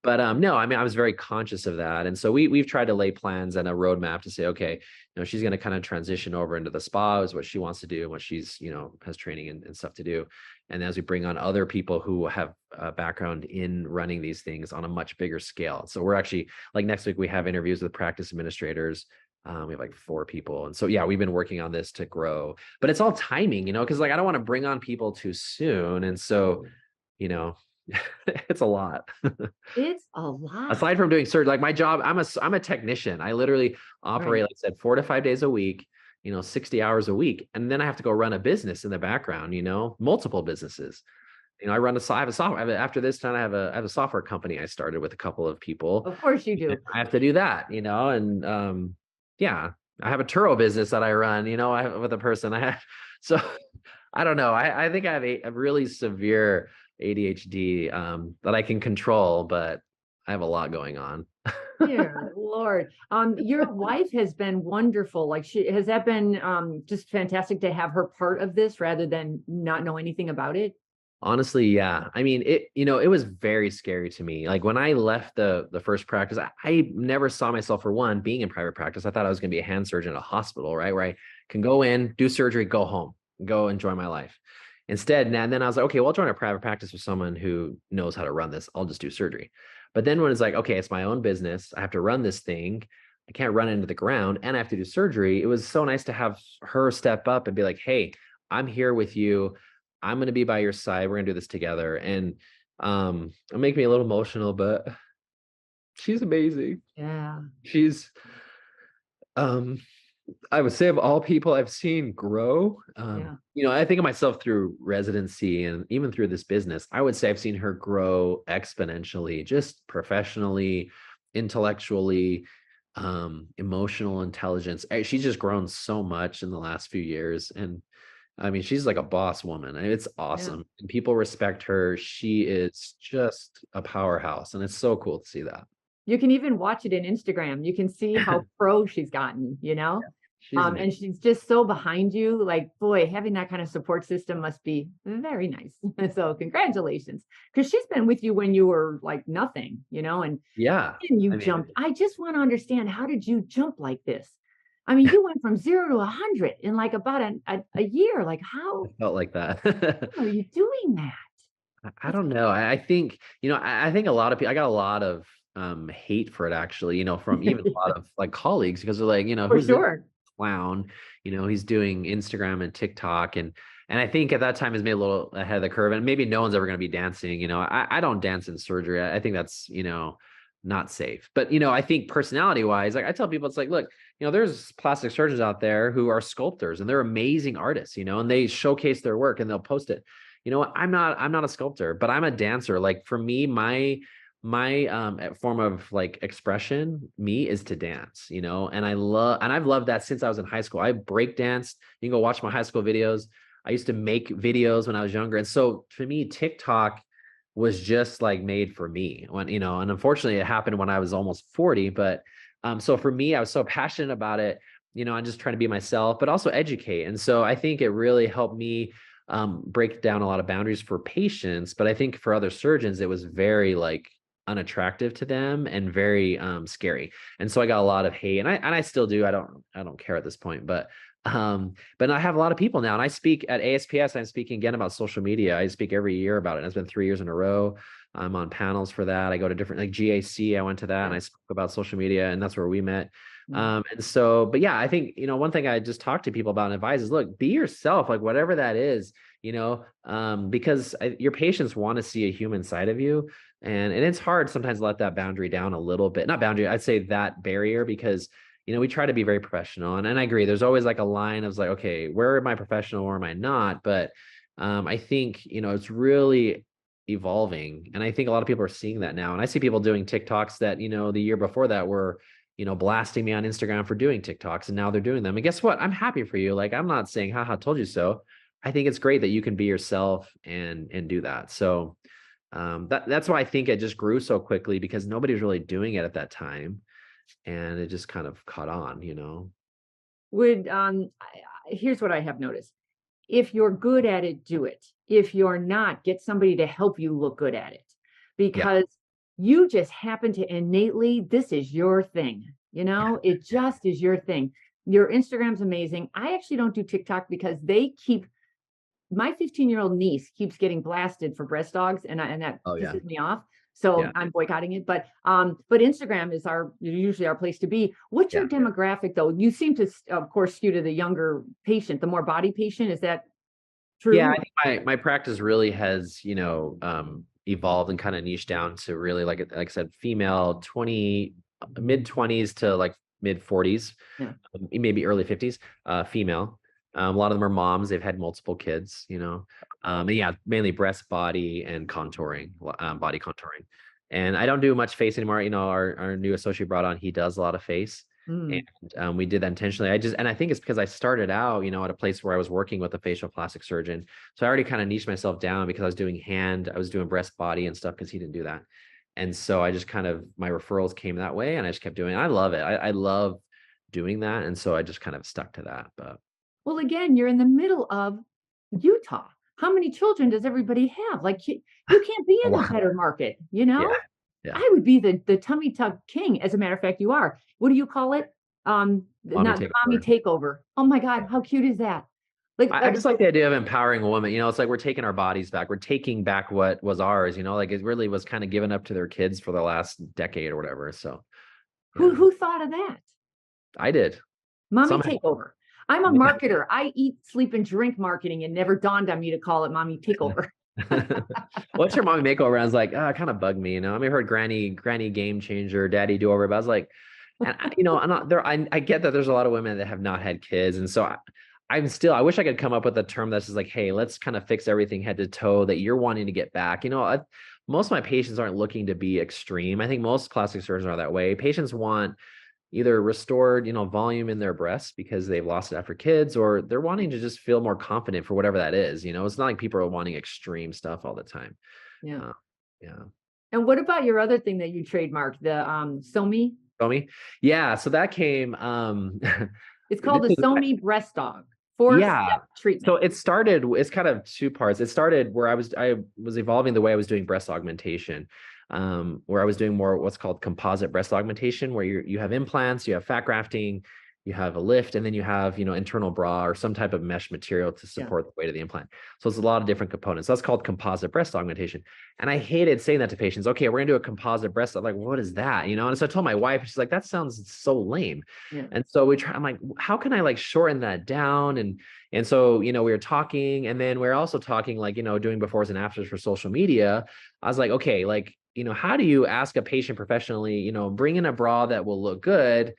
Speaker 2: But no, I mean, I was very conscious of that. And so we've tried to lay plans and a roadmap to say, okay, she's going to kind of transition over into the spa is what she wants to do and what she's, has training and stuff to do. And as we bring on other people who have a background in running these things on a much bigger scale. So we're actually, like next week, we have interviews with practice administrators. We have like 4 people. And so, yeah, we've been working on this to grow, but it's all timing, because like, I don't want to bring on people too soon. And so, it's a lot.
Speaker 1: It's a lot.
Speaker 2: Aside from doing surgery, like my job, I'm a technician. I literally operate,
Speaker 1: Right.
Speaker 2: like I said, 4 to 5 days a week, 60 hours a week. And then I have to go run a business in the background, multiple businesses. I run I have a software. After this time, I have a software company I started with a couple of people.
Speaker 1: Of course you do.
Speaker 2: I have to do that, and yeah, I have a Turo business that I run, with a person I have. So I don't know. I think I have a really severe ADHD that I can control, but I have a lot going on.
Speaker 1: Dear Lord. Your wife has been wonderful. Like has that been just fantastic to have her part of this rather than not know anything about it?
Speaker 2: Honestly, yeah. I mean, it was very scary to me. Like when I left the first practice, I never saw myself for one being in private practice. I thought I was going to be a hand surgeon at a hospital, right? Where I can go in, do surgery, go home, go enjoy my life. Instead, and then I was like, okay, well, I'll join a private practice with someone who knows how to run this. I'll just do surgery. But then when it's like, okay, it's my own business, I have to run this thing. I can't run into the ground and I have to do surgery. It was so nice to have her step up and be like, hey, I'm here with you. I'm going to be by your side. We're going to do this together. And it'll make me a little emotional, but she's amazing.
Speaker 1: Yeah.
Speaker 2: She's um I would say of all people I've seen grow,
Speaker 1: Yeah.
Speaker 2: I think of myself through residency and even through this business. I would say I've seen her grow exponentially, just professionally, intellectually, emotional intelligence. She's just grown so much in the last few years. And I mean, she's like a boss woman. And it's
Speaker 1: Yeah.
Speaker 2: awesome. And people respect her. She is just a powerhouse. And it's so cool to see that.
Speaker 1: You can even watch it in Instagram. You can see how pro she's gotten,
Speaker 2: She's amazing.
Speaker 1: and she's just so behind you. Like, boy, having that kind of support system must be very nice. So congratulations. Because she's been with you when you were like nothing, and
Speaker 2: Yeah.
Speaker 1: you
Speaker 2: I mean,
Speaker 1: jumped. I just want to understand, how did you jump like this? I mean, you went from 0 to 100 in like about a year. Like,
Speaker 2: I
Speaker 1: how
Speaker 2: felt like that.
Speaker 1: are you doing that?
Speaker 2: I
Speaker 1: That's
Speaker 2: don't know. I think, I think a lot of people, I got a lot of hate for it actually, from even a lot of like colleagues because they're like,
Speaker 1: for
Speaker 2: who's this
Speaker 1: sure.
Speaker 2: clown? He's doing Instagram and TikTok and I think at that time is maybe a little ahead of the curve and maybe no one's ever going to be dancing. I don't dance in surgery. I think that's, not safe. But, I think personality wise, like I tell people, it's like, look, there's plastic surgeons out there who are sculptors and they're amazing artists, and they showcase their work and they'll post it. You know what? I'm not a sculptor, but I'm a dancer. Like for me, my form of like expression, me is to dance, and I've loved that since I was in high school. I break danced. You can go watch my high school videos. I used to make videos when I was younger. And so for me, TikTok was just like made for me when, and unfortunately it happened when I was almost 40. But so for me, I was so passionate about it, I'm just trying to be myself, but also educate. And so I think it really helped me break down a lot of boundaries for patients. But I think for other surgeons, it was very like unattractive to them and very scary. And so I got a lot of hate and I still do. I don't care at this point, but I have a lot of people now and I speak at ASPS. I'm speaking again about social media. I speak every year about it. And it's been 3 years in a row. I'm on panels for that. I go to different like GAC. I went to that and I spoke about social media and that's where we met.
Speaker 1: Mm.
Speaker 2: And so, but yeah, I think, one thing I just talk to people about and advise is look, be yourself, like whatever that is, because your patients want to see a human side of you. And it's hard sometimes to let that boundary down a little bit, not boundary, I'd say that barrier, because, we try to be very professional. And I agree, there's always like a line of like, okay, where am I professional? Where am I not? But I think, it's really evolving. And I think a lot of people are seeing that now. And I see people doing TikToks that, the year before that were, blasting me on Instagram for doing TikToks and now they're doing them. And guess what? I'm happy for you. Like, I'm not saying, haha, told you so. I think it's great that you can be yourself and do that. So that's why I think it just grew so quickly because nobody's really doing it at that time. And it just kind of caught on.
Speaker 1: Would here's what I have noticed. If you're good at it, do it. If you're not, get somebody to help you look good at it.
Speaker 2: Yeah.
Speaker 1: Because you just happen to innately, this is your thing. It just is your thing. Your Instagram's amazing. I actually don't do TikTok because they keep my 15-year-old niece keeps getting blasted for breast dogs, and that
Speaker 2: Oh yeah.
Speaker 1: pisses me off. So
Speaker 2: Yeah.
Speaker 1: I'm boycotting it. But Instagram is usually our place to be. What's
Speaker 2: Yeah.
Speaker 1: your demographic though? You seem to, of course, skew to the younger patient, the more body patient. Is that
Speaker 2: Yeah, I
Speaker 1: true?
Speaker 2: think my practice really has, evolved and kind of niche down to really like I said, female 20 mid 20s to like mid 40s,
Speaker 1: Yeah.
Speaker 2: maybe early 50s, female. A lot of them are moms, they've had multiple kids, and yeah, mainly breast, body, and contouring, body contouring. And I don't do much face anymore. Our new associate brought on, he does a lot of face. And
Speaker 1: Mm.
Speaker 2: we did that intentionally. And I think it's because I started out, at a place where I was working with a facial plastic surgeon. So I already kind of niched myself down because I was doing breast, body, and stuff because he didn't do that. And so I just kind of, my referrals came that way and I just kept doing it. I love it. I love doing that. And so I just kind of stuck to that. But
Speaker 1: Well, again, you're in the middle of Utah. How many children does everybody have? Like you can't be
Speaker 2: a
Speaker 1: in the
Speaker 2: lot.
Speaker 1: better market, you know?
Speaker 2: Yeah. Yeah.
Speaker 1: I would be the tummy tuck king. As a matter of fact, you are. What do you call it?
Speaker 2: Mommy
Speaker 1: Not the mommy
Speaker 2: takeover.
Speaker 1: takeover. Oh my God, how cute is that?
Speaker 2: I just like the idea of empowering a woman. It's like we're taking our bodies back. We're taking back what was ours, like it really was kind of given up to their kids for the last decade or whatever. So yeah,
Speaker 1: who thought of that?
Speaker 2: I did.
Speaker 1: Mommy
Speaker 2: Somehow.
Speaker 1: takeover. I'm a
Speaker 2: Yeah.
Speaker 1: marketer. I eat, sleep, and drink marketing. It never dawned on me to call it mommy takeover.
Speaker 2: What's your mommy makeover? I was like, it kind of bugged me. I mean, I heard granny game changer, daddy do over, but I was like, and I'm not there. I get that there's a lot of women that have not had kids. And so I wish I could come up with a term that's just like, hey, let's kind of fix everything head to toe that you're wanting to get back. Most of my patients aren't looking to be extreme. I think most plastic surgeons are that way. Patients want either restored, volume in their breasts because they've lost it after kids, or they're wanting to just feel more confident for whatever that is. It's not like people are wanting extreme stuff all the time.
Speaker 1: Yeah.
Speaker 2: Yeah.
Speaker 1: And what about your other thing that you trademarked, the Somi?
Speaker 2: Somi? Yeah. So that came,
Speaker 1: It's called the Somi breast dog. 4-step
Speaker 2: yeah.
Speaker 1: treatment.
Speaker 2: So it's kind of two parts. It started where I was evolving the way I was doing breast augmentation, where I was doing more what's called composite breast augmentation, where you have implants, you have fat grafting, you have a lift, and then you have, internal bra or some type of mesh material to support the weight of the implant. So it's a lot of different components. That's called composite breast augmentation. And I hated saying that to patients. Okay, we're gonna do a composite breast. I'm like, what is that? And so I told my wife, she's like, that sounds so lame.
Speaker 1: Yeah.
Speaker 2: And so I'm like, how can I like shorten that down? And so, we were talking, and then we are also talking like, doing befores and afters for social media. I was like, okay, like, how do you ask a patient professionally, bring in a bra that will look good,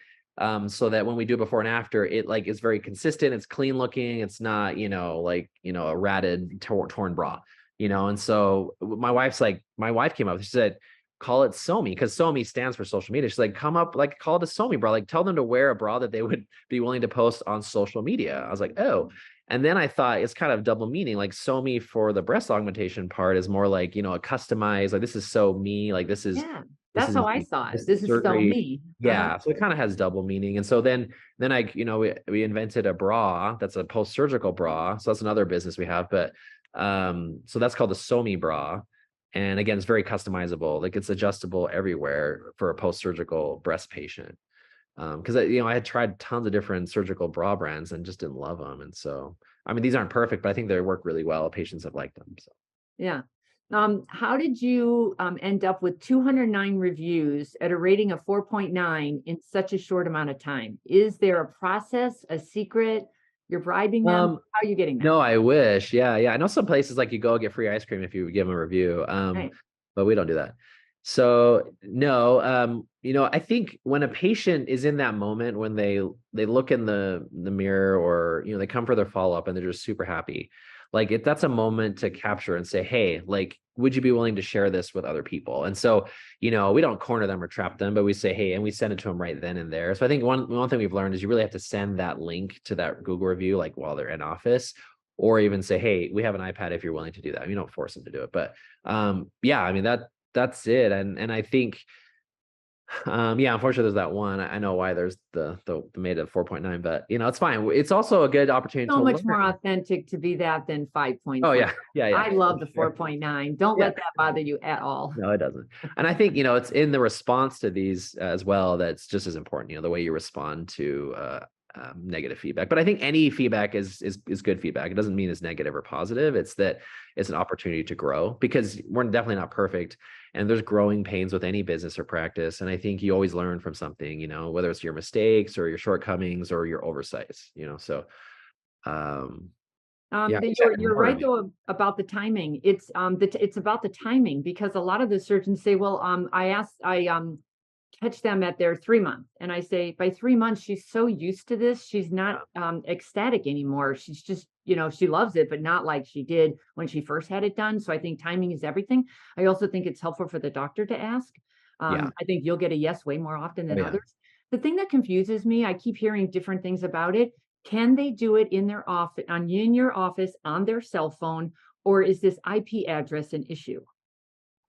Speaker 2: so that when we do before and after, it like is very consistent, it's clean looking, it's not, a ratted, torn bra, And so my wife came up, she said, call it Somi, because Somi stands for social media. She's like, come up, like, call it a Somi bra, like tell them to wear a bra that they would be willing to post on social media. I was like, oh. And then I thought it's kind of double meaning, like Somi for the breast augmentation part is more like, a customized, like this is so me, like this is
Speaker 1: that's how I saw it. This is so me.
Speaker 2: Yeah. So it kind of has double meaning. And so then we invented a bra that's a post-surgical bra. So that's another business we have. But so that's called the Somi bra. And again, it's very customizable. Like it's adjustable everywhere for a post-surgical breast patient. Because I had tried tons of different surgical bra brands and just didn't love them. And so, I mean, these aren't perfect, but I think they work really well. Patients have liked them. So
Speaker 1: yeah. How did you end up with 209 reviews at a rating of 4.9 in such a short amount of time? Is there a process, a secret? You're bribing them? How are you getting that?
Speaker 2: No, I wish. Yeah. I know some places like you go get free ice cream if you give them a review.
Speaker 1: Right.
Speaker 2: But we don't do that. So no, I think when a patient is in that moment when they look in the mirror, or they come for their follow-up and they're just super happy, like that's a moment to capture and say, hey, like, would you be willing to share this with other people? And so, we don't corner them or trap them, but we say, hey, and we send it to them right then and there. So I think one thing we've learned is you really have to send that link to that Google review, like while they're in office, or even say, hey, we have an iPad if you're willing to do that. You don't force them to do it. But yeah, I mean, that's it. And I think, unfortunately there's that one. I know why there's the made of 4.9, but it's fine. It's also a good opportunity
Speaker 1: So
Speaker 2: to
Speaker 1: much
Speaker 2: learn.
Speaker 1: more authentic to be that than 5.3.
Speaker 2: Oh yeah.
Speaker 1: I love the 4.9. Don't let that bother you at all.
Speaker 2: No, it doesn't. And I think, it's in the response to these as well that's just as important, the way you respond to negative feedback. But I think any feedback is good feedback. It doesn't mean it's negative or positive. It's that it's an opportunity to grow, because we're definitely not perfect, and there's growing pains with any business or practice. And I think you always learn from something, whether it's your mistakes or your shortcomings or your oversights, so
Speaker 1: You're right though about the timing. It's it's about the timing, because a lot of the surgeons say, well, I catch them at their 3 month, and I say, by 3 months she's so used to this, she's not ecstatic anymore. She's just, she loves it, but not like she did when she first had it done. So I think timing is everything. I also think it's helpful for the doctor to ask. I think you'll get a yes way more often than others. The thing that confuses me, I keep hearing different things about it. Can they do it in their office, in your office, on their cell phone, or is this IP address an issue?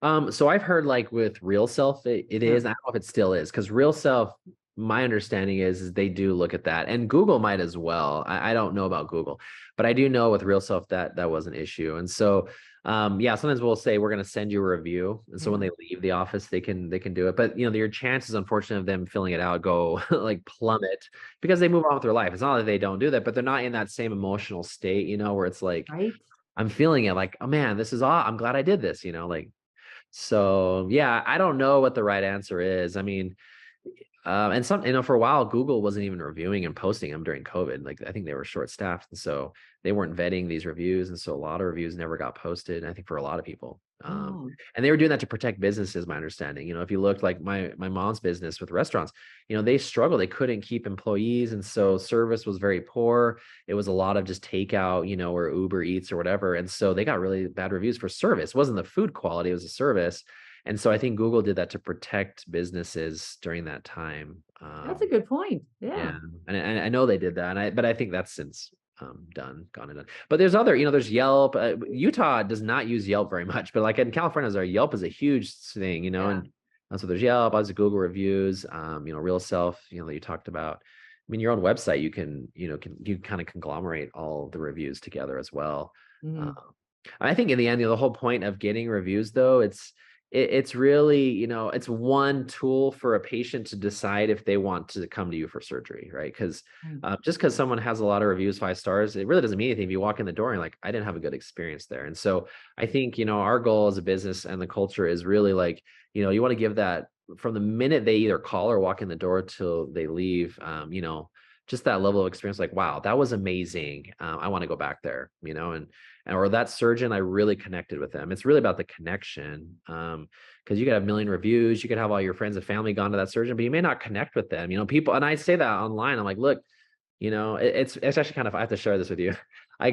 Speaker 2: So I've heard like with Real Self, it
Speaker 1: Yeah.
Speaker 2: is. I don't know if it still is because Real Self, my understanding is they do look at that, and Google might as well. I don't know about Google, but I do know with Real Self that that was an issue. And so, yeah, sometimes we'll say we're going to send you a review, and so when
Speaker 1: Yeah.
Speaker 2: they leave the office, they can do it. But your chances, unfortunately, of them filling it out go like plummet because they move on with their life. It's not that they don't do that, but they're not in that same emotional state, where it's like
Speaker 1: Right.
Speaker 2: I'm feeling it, like, oh man, this is all. I'm glad I did this, like. So yeah, I don't know what the right answer is. I mean, and for a while, Google wasn't even reviewing and posting them during COVID. Like I think they were short staffed, and so they weren't vetting these reviews, and so a lot of reviews never got posted. I think for a lot of people,
Speaker 1: Oh,
Speaker 2: and they were doing that to protect businesses. My understanding, if you looked like my mom's business with restaurants, they struggled. They couldn't keep employees, and so service was very poor. It was a lot of just takeout, or Uber Eats or whatever, and so they got really bad reviews for service. It wasn't the food quality; it was the service. And so I think Google did that to protect businesses during that time.
Speaker 1: that's a good point. Yeah.
Speaker 2: Yeah, and I know they did that, but I think that's since gone and done. But there's other, there's Yelp. Utah does not use Yelp very much, but like in California, our Yelp is a huge thing,
Speaker 1: Yeah.
Speaker 2: and so there's Yelp, obviously Google reviews, Real Self, that you talked about. I mean, your own website, you kind of conglomerate all the reviews together as well.
Speaker 1: Mhm.
Speaker 2: Um, I think in the end, the whole point of getting reviews, though, it's really, it's one tool for a patient to decide if they want to come to you for surgery, right? Because
Speaker 1: Right.
Speaker 2: just because someone has a lot of reviews, 5 stars, it really doesn't mean anything. If you walk in the door and you're like, I didn't have a good experience there. And so I think, our goal as a business and the culture is really like, you want to give that from the minute they either call or walk in the door till they leave, just that level of experience, like, wow, that was amazing. I want to go back there, and or that surgeon, I really connected with them. It's really about the connection. Because you could have a million reviews, you could have all your friends and family gone to that surgeon, but you may not connect with them. People, and I say that online. I'm like, look, it's actually kind of, I have to share this with you. I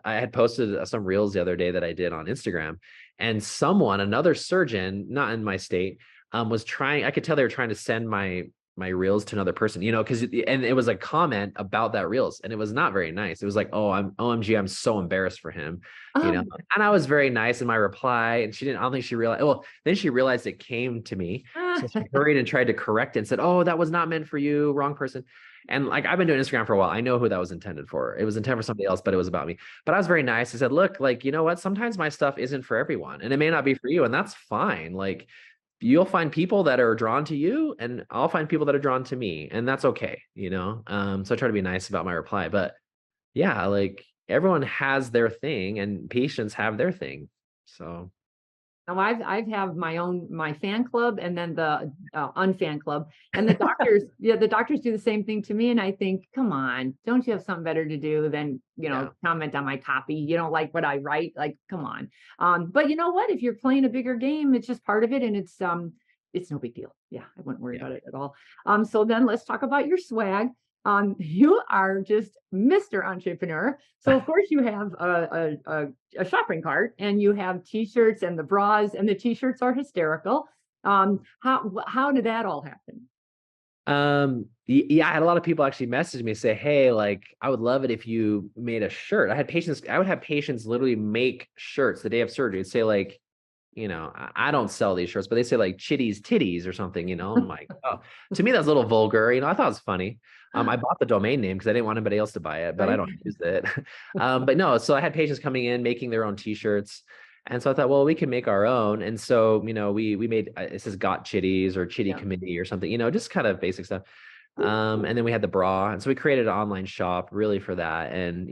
Speaker 2: had posted some reels the other day that I did on Instagram, and another surgeon, not in my state, was trying. I could tell they were trying to send my reels to another person, because and it was a comment about that reels, and it was not very nice. It was like, oh, I'm OMG, I'm so embarrassed for him,
Speaker 1: Oh,
Speaker 2: and I was very nice in my reply, and she didn't. I don't think she realized. Well, then she realized it came to me, so she hurried and tried to correct it and said, oh, that was not meant for you, wrong person. And like I've been doing Instagram for a while. I know who that was intended for. It was intended for somebody else, but it was about me. But I was very nice. I said, look, like, you know what? Sometimes my stuff isn't for everyone, and it may not be for you, and that's fine. Like, you'll find people that are drawn to you, and I'll find people that are drawn to me, and that's okay. So I try to be nice about my reply. But yeah, like everyone has their thing and patients have their thing. So
Speaker 1: now I've have my fan club and then the unfan club, and the doctors, yeah, the doctors do the same thing to me, and I think, come on, don't you have something better to do than
Speaker 2: yeah,
Speaker 1: comment on my copy? You don't like what I write, like, come on. But you know what? If you're playing a bigger game, it's just part of it, and it's no big deal. Yeah, I wouldn't worry
Speaker 2: yeah.
Speaker 1: about it at all. So then let's talk about your swag. You are just Mr. Entrepreneur. So of course you have a shopping cart, and you have t-shirts and the bras, and the t-shirts are hysterical. How did that all happen?
Speaker 2: Yeah, I had a lot of people actually message me, say, hey, like I would love it if you made a shirt. I would have patients literally make shirts the day of surgery. It'd say like, I don't sell these shirts, but they say like Chiddy's titties or something, I'm like, oh, to me, that's a little vulgar. I thought it was funny. I bought the domain name because I didn't want anybody else to buy it, but I
Speaker 1: Right?
Speaker 2: don't use it. But no, so I had patients coming in, making their own t-shirts. And so I thought, well, we can make our own. And so, we made, it says got Chiddies or Chiddy
Speaker 1: Yeah.
Speaker 2: committee or something, just kind of basic stuff. And then we had the bra. And so we created an online shop really for that. And,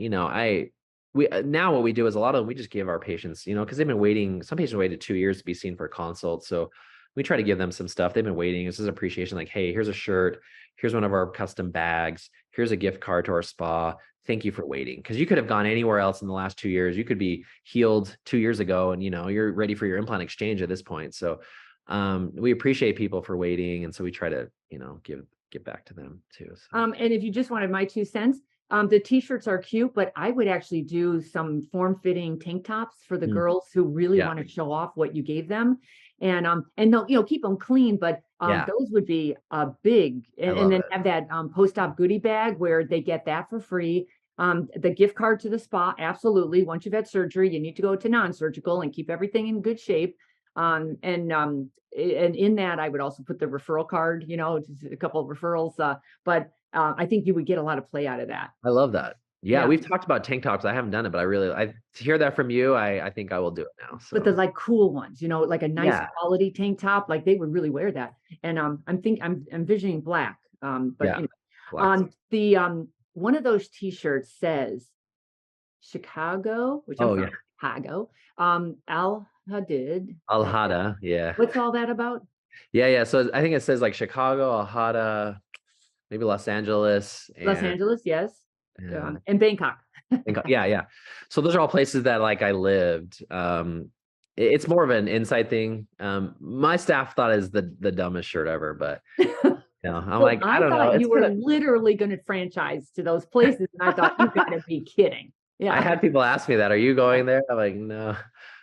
Speaker 2: now what we do is a lot of them, we just give our patients, because they've been waiting. Some patients waited 2 years to be seen for a consult. So we try to give them some stuff. They've been waiting. This is appreciation. Like, hey, here's a shirt. Here's one of our custom bags. Here's a gift card to our spa. Thank you for waiting. Because you could have gone anywhere else in the last 2 years. You could be healed 2 years ago, and you're ready for your implant exchange at this point. So we appreciate people for waiting, and so we try to give back to them too. So
Speaker 1: And if you just wanted my 2 cents, the t-shirts are cute, but I would actually do some form-fitting tank tops for the
Speaker 2: mm,
Speaker 1: girls who really
Speaker 2: yeah,
Speaker 1: want to show off what you gave them. And they'll, keep them clean, but
Speaker 2: yeah,
Speaker 1: those would be a big,
Speaker 2: I
Speaker 1: and
Speaker 2: love
Speaker 1: then
Speaker 2: it.
Speaker 1: have that post-op goodie bag where they get that for free. The gift card to the spa, absolutely. Once you've had surgery, you need to go to non-surgical and keep everything in good shape. And in that, I would also put the referral card, just a couple of referrals. But I think you would get a lot of play out of that.
Speaker 2: I love that. Yeah,
Speaker 1: Yeah.
Speaker 2: we've talked about tank tops. I haven't done it, but to hear that from you, I think I will do it now.
Speaker 1: But the
Speaker 2: So
Speaker 1: like cool ones, like a nice
Speaker 2: yeah,
Speaker 1: quality tank top, like they would really wear that. And I'm envisioning black. But
Speaker 2: yeah,
Speaker 1: anyway,
Speaker 2: black.
Speaker 1: the one of those t-shirts says Chicago, which I'm
Speaker 2: Oh
Speaker 1: from
Speaker 2: yeah,
Speaker 1: Chicago. Al Hadid.
Speaker 2: Alhada. Yeah,
Speaker 1: What's all that about?
Speaker 2: yeah. So I think it says like Chicago, Alhada, maybe Los Angeles,
Speaker 1: Los
Speaker 2: and
Speaker 1: Angeles, yes.
Speaker 2: and
Speaker 1: And Bangkok.
Speaker 2: yeah. So those are all places that like I lived. It's more of an inside thing. My staff thought is the dumbest shirt ever, but I'm
Speaker 1: So
Speaker 2: like, I
Speaker 1: I
Speaker 2: don't know.
Speaker 1: thought
Speaker 2: It's
Speaker 1: you were
Speaker 2: gonna.
Speaker 1: literally going to franchise to those places, and I thought you got to be kidding.
Speaker 2: I
Speaker 1: Yeah.
Speaker 2: had people ask me that. Are you going there? I'm like, no.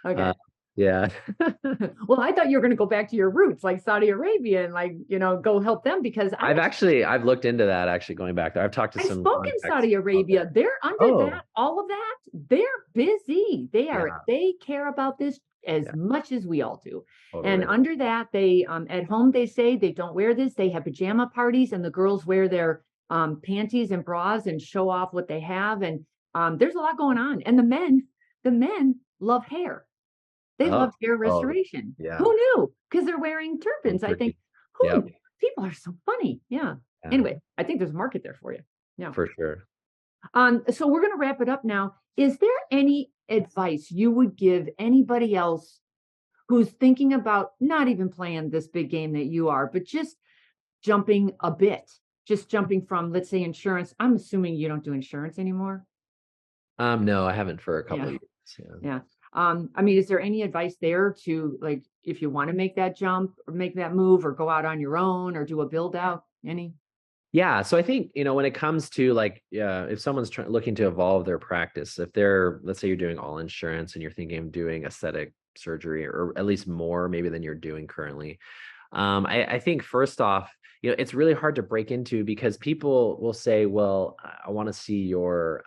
Speaker 2: Uh,
Speaker 1: Okay.
Speaker 2: yeah.
Speaker 1: Well, I thought you were going to go back to your roots, like Saudi Arabia, and like go help them because
Speaker 2: I've looked into that actually going back there. I've talked to
Speaker 1: I've
Speaker 2: some
Speaker 1: spoken
Speaker 2: contacts
Speaker 1: Saudi
Speaker 2: out
Speaker 1: Arabia.
Speaker 2: there.
Speaker 1: They're under
Speaker 2: Oh,
Speaker 1: that, all of that. They're busy.
Speaker 2: yeah.
Speaker 1: They care about this as
Speaker 2: Yeah.
Speaker 1: much as we all do. And
Speaker 2: Totally.
Speaker 1: under that, they at home they say they don't wear this. They have pajama parties, and the girls wear their panties and bras and show off what they have. And there's a lot going on. And the men love hair. They
Speaker 2: Oh,
Speaker 1: loved hair
Speaker 2: oh,
Speaker 1: restoration.
Speaker 2: yeah.
Speaker 1: Who knew? Because they're wearing turbans. I think
Speaker 2: Turkey.
Speaker 1: who
Speaker 2: Yeah.
Speaker 1: knew? People are so funny. Yeah.
Speaker 2: Yeah,
Speaker 1: Anyway, I think there's a market there for you. Yeah.
Speaker 2: for sure.
Speaker 1: So we're going to wrap it up now. Is there any advice you would give anybody else who's thinking about not even playing this big game that you are, but just jumping a bit, just jumping from, let's say, insurance? I'm assuming you don't do insurance anymore.
Speaker 2: No, I haven't for a couple
Speaker 1: Yeah.
Speaker 2: of years. Yeah.
Speaker 1: Yeah. I mean, is there any advice there to like if you want to make that jump or make that move or go out on your own or do a build out? Any?
Speaker 2: Yeah. So I think, when it comes to like, if someone's looking to evolve their practice, if let's say you're doing all insurance and you're thinking of doing aesthetic surgery or at least more maybe than you're doing currently. I think first off, it's really hard to break into because people will say, well, I want to see your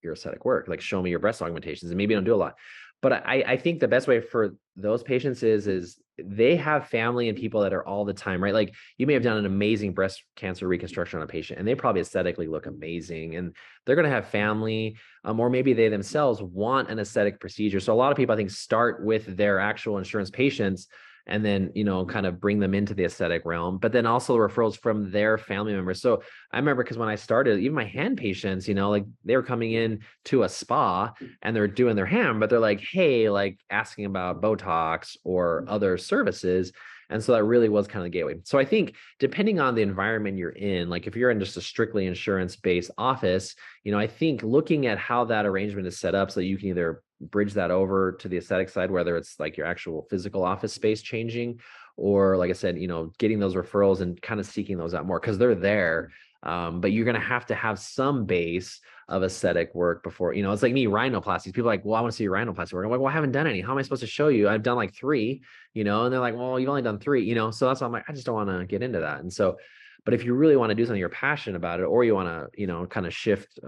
Speaker 2: aesthetic work, like show me your breast augmentations, and maybe don't do a lot. But I think the best way for those patients is they have family and people that are all the time, right? Like you may have done an amazing breast cancer reconstruction on a patient and they probably aesthetically look amazing and they're going to have family, or maybe they themselves want an aesthetic procedure. So a lot of people I think start with their actual insurance patients and then, kind of bring them into the aesthetic realm, but then also referrals from their family members. So I remember because when I started, even my hand patients, like they were coming in to a spa and they're doing their hand, but they're like, hey, like asking about Botox or other services. And so that really was kind of the gateway. So I think depending on the environment you're in, like if you're in just a strictly insurance-based office, I think looking at how that arrangement is set up so that you can either bridge that over to the aesthetic side, whether it's like your actual physical office space changing, or like I said, getting those referrals and kind of seeking those out more because they're there. But you're going to have some base of aesthetic work before, it's like me, rhinoplasties. People are like, well, I want to see your rhinoplasty work. I'm like, well, I haven't done any. How am I supposed to show you? I've done like 3, and they're like, well, you've only done 3, so that's why I'm like, I just don't want to get into that. And so, but if you really want to do something you're passionate about it, or you want to, kind of shift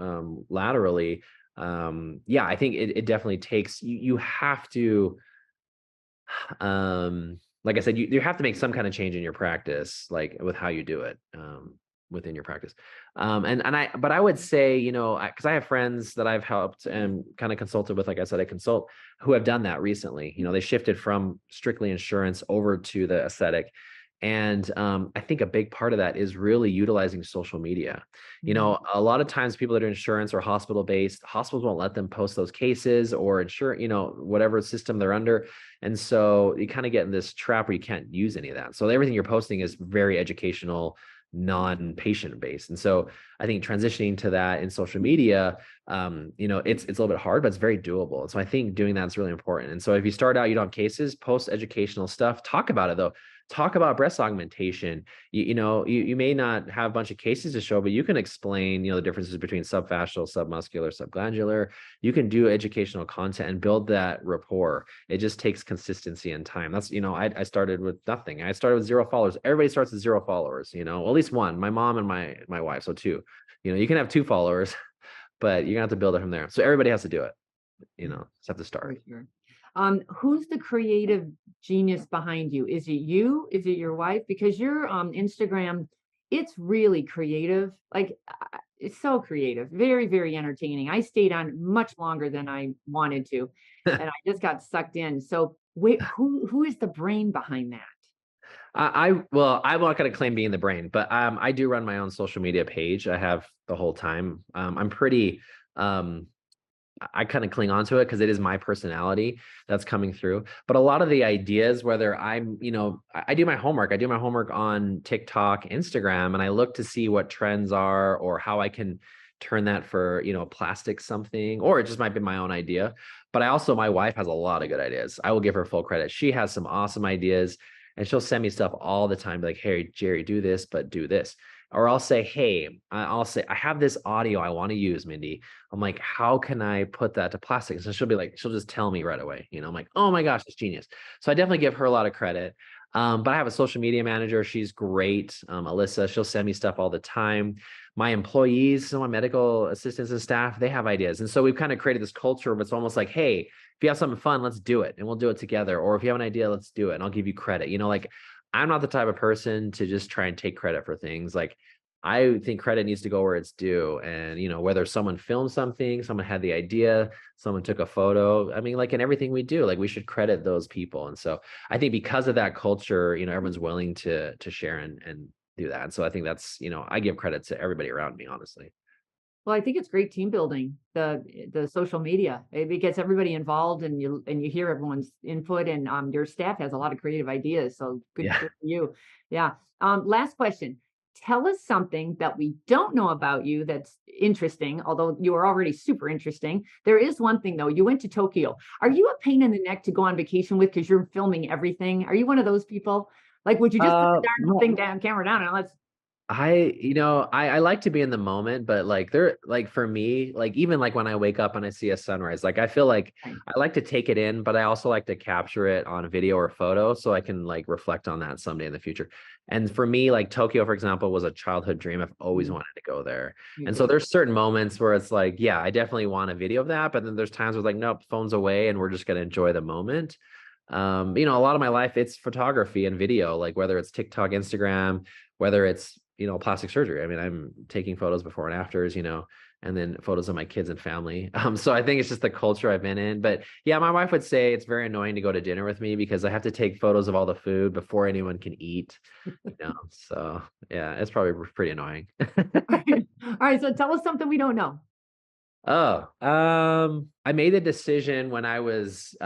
Speaker 2: laterally, yeah, I think it definitely takes, you have to, like I said, you have to make some kind of change in your practice, like with how you do it, within your practice. But I would say, because I have friends that I've helped and kind of consulted with, like I said, I consult who have done that recently. They shifted from strictly insurance over to the aesthetic. And I think a big part of that is really utilizing social media. A lot of times people that are insurance or hospital based, hospitals won't let them post those cases or insure, whatever system they're under. And so you kind of get in this trap where you can't use any of that. So everything you're posting is very educational, non-patient based. And so I think transitioning to that in social media, it's a little bit hard, but it's very doable. And so I think doing that is really important. And so if you start out, you don't have cases, post educational stuff, talk about it though. Talk about breast augmentation. You may not have a bunch of cases to show, but you can explain, the differences between subfascial, submuscular, subglandular. You can do educational content and build that rapport. It just takes consistency and time. That's, I started with nothing. I started with 0 followers. Everybody starts with 0 followers, at least 1, my mom and my wife. So 2, you can have 2 followers, but you're gonna have to build it from there. So everybody has to do it. just have to
Speaker 1: For
Speaker 2: start.
Speaker 1: sure. Who's the creative genius behind you? Is it you? Is it your wife? Because your Instagram, it's really creative. Like it's so creative, very, very entertaining. I stayed on much longer than I wanted to, and I just got sucked in. So wait, who is the brain behind that?
Speaker 2: Well, I'm not going to claim being the brain, but I do run my own social media page. I have the whole time. I'm pretty um I kind of cling on to it because it is my personality that's coming through. But a lot of the ideas, whether I do my homework. I do my homework on TikTok, Instagram, and I look to see what trends are or how I can turn that for, plastic something, or it just might be my own idea. But my wife has a lot of good ideas. I will give her full credit. She has some awesome ideas and she'll send me stuff all the time, like, hey, Jerry, do this, but do this. Or I'll say, hey, I'll say, I have this audio I want to use, Mindy. I'm like, how can I put that to plastic? So she'll be like, she'll just tell me right away. I'm like, oh my gosh, it's genius. So I definitely give her a lot of credit. But I have a social media manager. She's great. Alyssa, she'll send me stuff all the time. My employees, some of my medical assistants and staff, they have ideas. And so we've kind of created this culture where it's almost like, hey, if you have something fun, let's do it. And we'll do it together. Or if you have an idea, let's do it. And I'll give you credit. Like I'm not the type of person to just try and take credit for things. Like I think credit needs to go where it's due. And, whether someone filmed something, someone had the idea, someone took a photo. I mean, like in everything we do, like we should credit those people. And so I think because of that culture, everyone's willing to share and do that. And so I think that's, I give credit to everybody around me, honestly.
Speaker 1: Well, I think it's great team building, the social media. It gets everybody involved and you hear everyone's input and your staff has a lot of creative ideas. So good,
Speaker 2: Yeah.
Speaker 1: good for you. Yeah. Last question. Tell us something that we don't know about you that's interesting, although you are already super interesting. There is one thing though. You went to Tokyo. Are you a pain in the neck to go on vacation with because you're filming everything? Are you one of those people? Like, would you just put the darn thing down, camera down, and let's
Speaker 2: I like to be in the moment, but like for me, like even like when I wake up and I see a sunrise, like I feel like I like to take it in, but I also like to capture it on video or photo so I can like reflect on that someday in the future. And for me, like Tokyo, for example, was a childhood dream. I've always wanted to go there. And so there's certain moments where it's like, yeah, I definitely want a video of that. But then there's times where it's like, nope, phone's away and we're just gonna enjoy the moment. A lot of my life, it's photography and video, like whether it's TikTok, Instagram, whether it's plastic surgery. I mean, I'm taking photos before and afters, and then photos of my kids and family. So I think it's just the culture I've been in. But yeah, my wife would say it's very annoying to go to dinner with me because I have to take photos of all the food before anyone can eat. So yeah, it's probably pretty annoying.
Speaker 1: All right. So tell us something we don't know.
Speaker 2: Oh, I made a decision when I was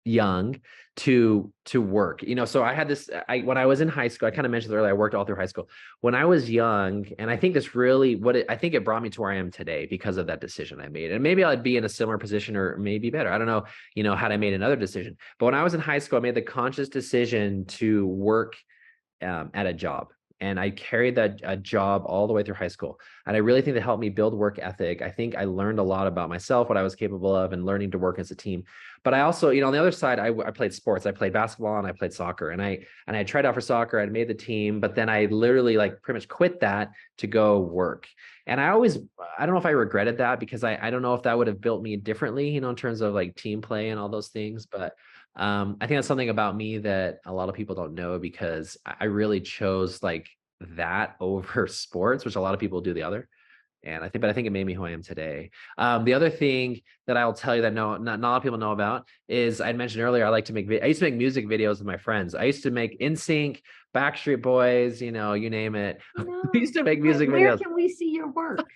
Speaker 2: young to work. So I had this when I was in high school, I kind of mentioned earlier, I worked all through high school. When I was young, and I think this really I think it brought me to where I am today because of that decision I made. And maybe I'd be in a similar position or maybe better. I don't know, had I made another decision. But when I was in high school, I made the conscious decision to work at a job. And I carried that job all the way through high school. And I really think that helped me build work ethic. I think I learned a lot about myself, what I was capable of, and learning to work as a team. But I also, on the other side, I played sports. I played basketball and I played soccer. And I tried out for soccer. I'd made the team, but then I literally like pretty much quit that to go work. And I don't know if I regretted that because I don't know if that would have built me differently, in terms of like team play and all those things. But I think that's something about me that a lot of people don't know because I really chose like that over sports, which a lot of people do the other. And I think it made me who I am today. The other thing that I'll tell you that not a lot of people know about is I mentioned earlier, I used to make music videos with my friends. I used to make NSYNC, Backstreet Boys, you name it. We used to make music
Speaker 1: Where
Speaker 2: videos.
Speaker 1: can we see your work?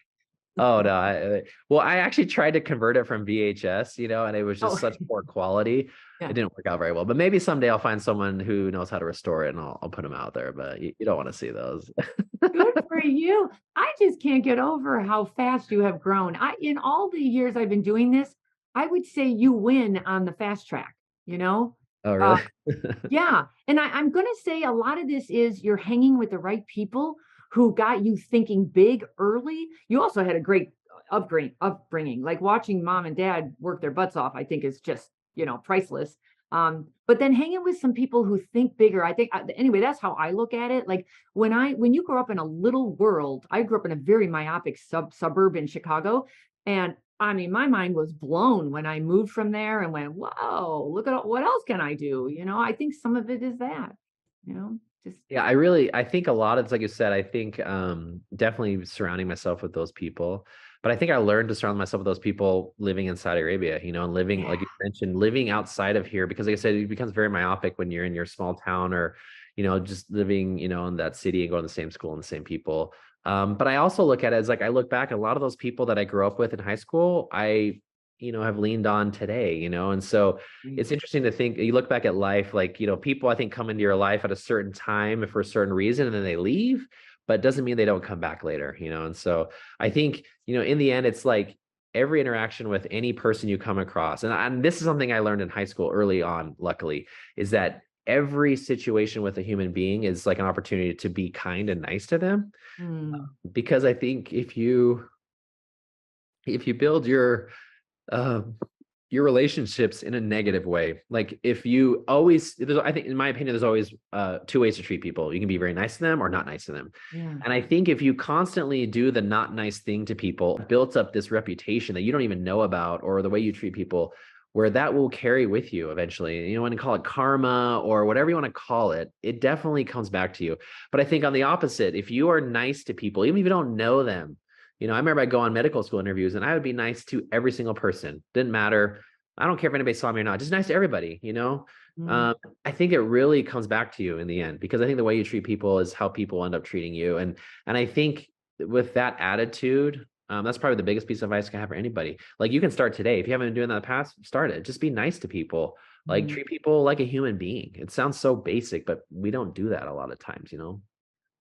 Speaker 2: Oh no. I actually tried to convert it from VHS, and it was just such poor quality.
Speaker 1: Yeah.
Speaker 2: It didn't work out very well, but maybe someday I'll find someone who knows how to restore it and I'll put them out there, but you don't want to see those.
Speaker 1: Good for you. I just can't get over how fast you have grown. In all the years I've been doing this, I would say you win on the fast track, you know?
Speaker 2: Oh,
Speaker 1: Uh,
Speaker 2: really?
Speaker 1: yeah. And I'm going to say a lot of this is you're hanging with the right people who got you thinking big early. You also had a great upbringing. Like watching mom and dad work their butts off, I think is just, priceless. But then hanging with some people who think bigger, I think anyway, that's how I look at it. Like when you grow up in a little world, I grew up in a very myopic suburb in Chicago, and I mean, my mind was blown when I moved from there and went, whoa, look at what else can I do? I think some of it is that, just,
Speaker 2: Yeah, I think a lot of it's like you said, I think definitely surrounding myself with those people. But I think I learned to surround myself with those people living in Saudi Arabia, and living,
Speaker 1: yeah.
Speaker 2: like you mentioned, living outside of here, because like I said, it becomes very myopic when you're in your small town, or, just living, in that city and going to the same school and the same people. But I also look at it as like I look back, a lot of those people that I grew up with in high school, I, have leaned on today, and so
Speaker 1: Right.
Speaker 2: it's interesting to think, you look back at life, like, people I think come into your life at a certain time for a certain reason, and then they leave, but it doesn't mean they don't come back later, and so I think, in the end, it's like every interaction with any person you come across, and this is something I learned in high school early on, luckily, is that every situation with a human being is like an opportunity to be kind and nice to them.
Speaker 1: Mm,
Speaker 2: Because I think if you build um your relationships in a negative way, like if you always, I think in my opinion, there's always two ways to treat people. You can be very nice to them or not nice to them.
Speaker 1: yeah.
Speaker 2: And I think if you constantly do the not nice thing to people, it builds up this reputation that you don't even know about, or the way you treat people, where that will carry with you eventually. You want to call it karma or whatever you want to call it, it definitely comes back to you. But I think on the opposite, if you are nice to people, even if you don't know them, I remember I'd go on medical school interviews and I would be nice to every single person. Didn't matter. I don't care if anybody saw me or not, just nice to everybody.
Speaker 1: Mm.
Speaker 2: Um, I think it really comes back to you in the end, because I think the way you treat people is how people end up treating you. And I think with that attitude, that's probably the biggest piece of advice I can have for anybody. Like, you can start today. If you haven't been doing that in the past, start it. Just be nice to people. Like,
Speaker 1: Mm.
Speaker 2: treat people like a human being. It sounds so basic, but we don't do that a lot of times.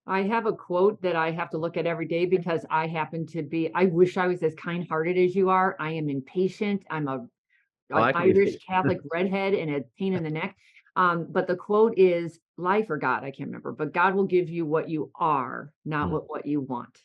Speaker 1: I have a quote that I have to look at every day because I happen to be, I wish I was as kind-hearted as you are. I am impatient. I'm
Speaker 2: Oh,
Speaker 1: an
Speaker 2: I can be
Speaker 1: Irish
Speaker 2: patient.
Speaker 1: Catholic redhead and a pain in the neck. But the quote is life or God, I can't remember, but God will give you what you are, not
Speaker 2: Mm,
Speaker 1: what you want.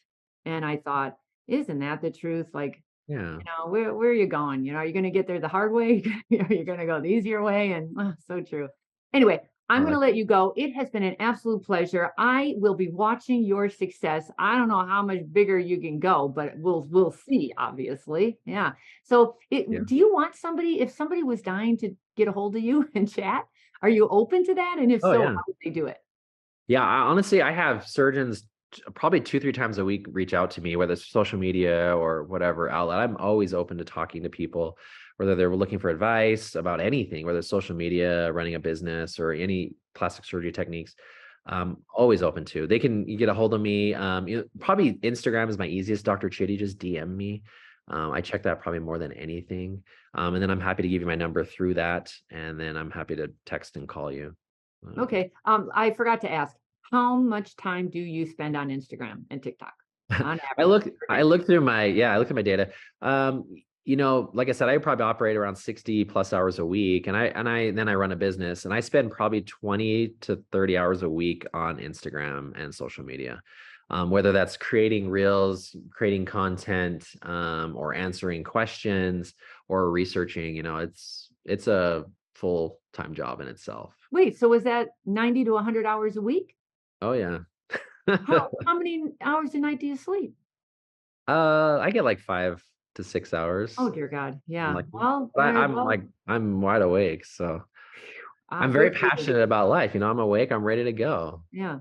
Speaker 1: And I thought, isn't that the truth? Like,
Speaker 2: yeah.
Speaker 1: where are you going? Are you going to get there the hard way? Are you going to go the easier way? And so true. Anyway, I'm
Speaker 2: I
Speaker 1: going to
Speaker 2: like
Speaker 1: let you go. It has been an absolute pleasure. I will be watching your success. I don't know how much bigger you can go, but we'll see, obviously. Yeah. So
Speaker 2: yeah.
Speaker 1: do you want somebody, if somebody was dying to get a hold of you and chat, are you open to that? And if
Speaker 2: Oh,
Speaker 1: so,
Speaker 2: yeah.
Speaker 1: how would they do it?
Speaker 2: Yeah, honestly, I have surgeons probably 2, 3 times a week reach out to me, whether it's social media or whatever outlet. I'm always open to talking to people, whether they're looking for advice about anything, whether it's social media, running a business, or any plastic surgery techniques. Always open to. They can get a hold of me. Probably Instagram is my easiest. Dr. Chiddy, just DM me. I check that probably more than anything. And then I'm happy to give you my number through that. And then I'm happy to text and call you.
Speaker 1: Okay. I forgot to ask, how much time do you spend on Instagram and TikTok on
Speaker 2: I
Speaker 1: average
Speaker 2: look
Speaker 1: per
Speaker 2: I
Speaker 1: day?
Speaker 2: look through my yeah, I look at my data. Like I said, I probably operate around 60 plus hours a week, and then I run a business, and I spend probably 20 to 30 hours a week on Instagram and social media. Whether that's creating reels, creating content, or answering questions, or researching, it's a full-time job in itself.
Speaker 1: Wait, so is that 90 to 100 hours a week?
Speaker 2: Oh yeah.
Speaker 1: How many hours a night do you sleep?
Speaker 2: I get like 5 to 6 hours.
Speaker 1: Oh, dear God.
Speaker 2: I'm
Speaker 1: Yeah.
Speaker 2: lucky.
Speaker 1: Well,
Speaker 2: But
Speaker 1: there,
Speaker 2: I'm
Speaker 1: well,
Speaker 2: like, I'm wide awake. So I'm very
Speaker 1: good for you.
Speaker 2: passionate about life. I'm awake. I'm ready to go.
Speaker 1: Yeah.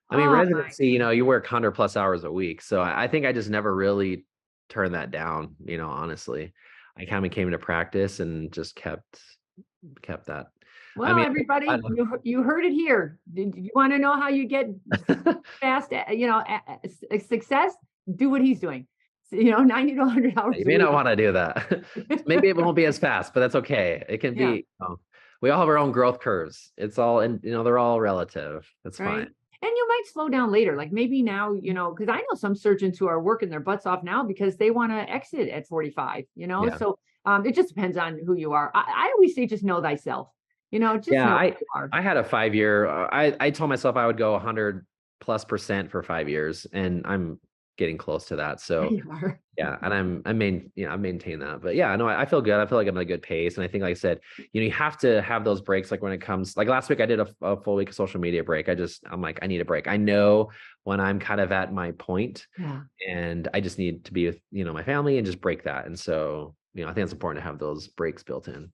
Speaker 2: I mean,
Speaker 1: Oh my
Speaker 2: residency,
Speaker 1: goodness.
Speaker 2: you work 100 plus hours a week. So I think I just never really turned that down, honestly. I kind of came into practice and just kept that. I
Speaker 1: Well,
Speaker 2: mean, I
Speaker 1: everybody, you heard it here. Did you want to know how you get
Speaker 2: don't-
Speaker 1: fast, success? Do what he's doing. So, 90 to 100 hours
Speaker 2: you
Speaker 1: a
Speaker 2: may not
Speaker 1: week.
Speaker 2: want to do that. Maybe it won't be as fast, but that's okay. It can
Speaker 1: Yeah.
Speaker 2: be, we all have our own growth curves. It's all, and they're all relative. That's
Speaker 1: Right.
Speaker 2: fine.
Speaker 1: And you might slow down later. Like maybe now, because I know some surgeons who are working their butts off now because they want to exit at 45,
Speaker 2: Yeah.
Speaker 1: So it just depends on who you are. I always say just know thyself, just
Speaker 2: Yeah,
Speaker 1: know
Speaker 2: I
Speaker 1: who you are.
Speaker 2: I had a 5 year. I told myself I would go 100+% for 5 years, and I'm getting close to that. So
Speaker 1: You are.
Speaker 2: yeah, and I maintain that. But yeah, no, I feel good. I feel like I'm at a good pace. And I think, like I said, you have to have those breaks. Like when it comes, like last week, I did a full week of social media break. I'm like, I need a break. I know when I'm kind of at my point,
Speaker 1: Yeah.
Speaker 2: and I just need to be with, my family and just break that. And so, I think it's important to have those breaks built in.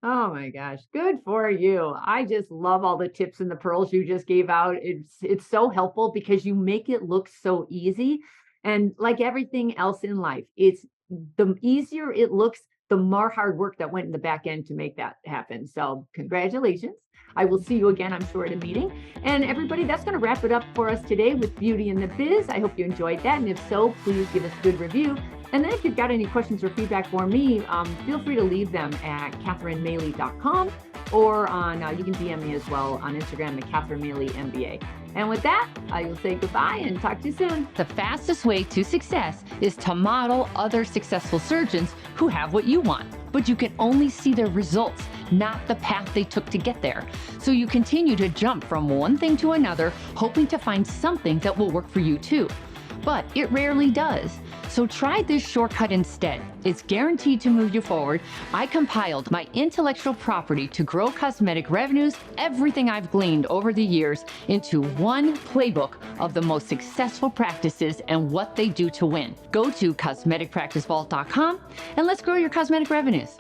Speaker 1: Oh my gosh, good for you. I just love all the tips and the pearls you just gave out. It's so helpful because you make it look so easy. And like everything else in life, it's the easier it looks, the more hard work that went in the back end to make that happen. So, congratulations. I will see you again, I'm sure, at a meeting. And everybody, that's going to wrap it up for us today with Beauty in the Biz. I hope you enjoyed that. And if so, please give us a good review. And then if you've got any questions or feedback for me, feel free to leave them at catherinemaley.com or you can DM me as well on Instagram at Catherine Maley MBA. And with that, I will say goodbye and talk to you soon. The fastest way to success is to model other successful surgeons who have what you want, but you can only see their results, not the path they took to get there. So you continue to jump from one thing to another, hoping to find something that will work for you too. But it rarely does. So try this shortcut instead. It's guaranteed to move you forward. I compiled my intellectual property to grow cosmetic revenues, everything I've gleaned over the years, into one playbook of the most successful practices and what they do to win. Go to cosmeticpracticevault.com and let's grow your cosmetic revenues.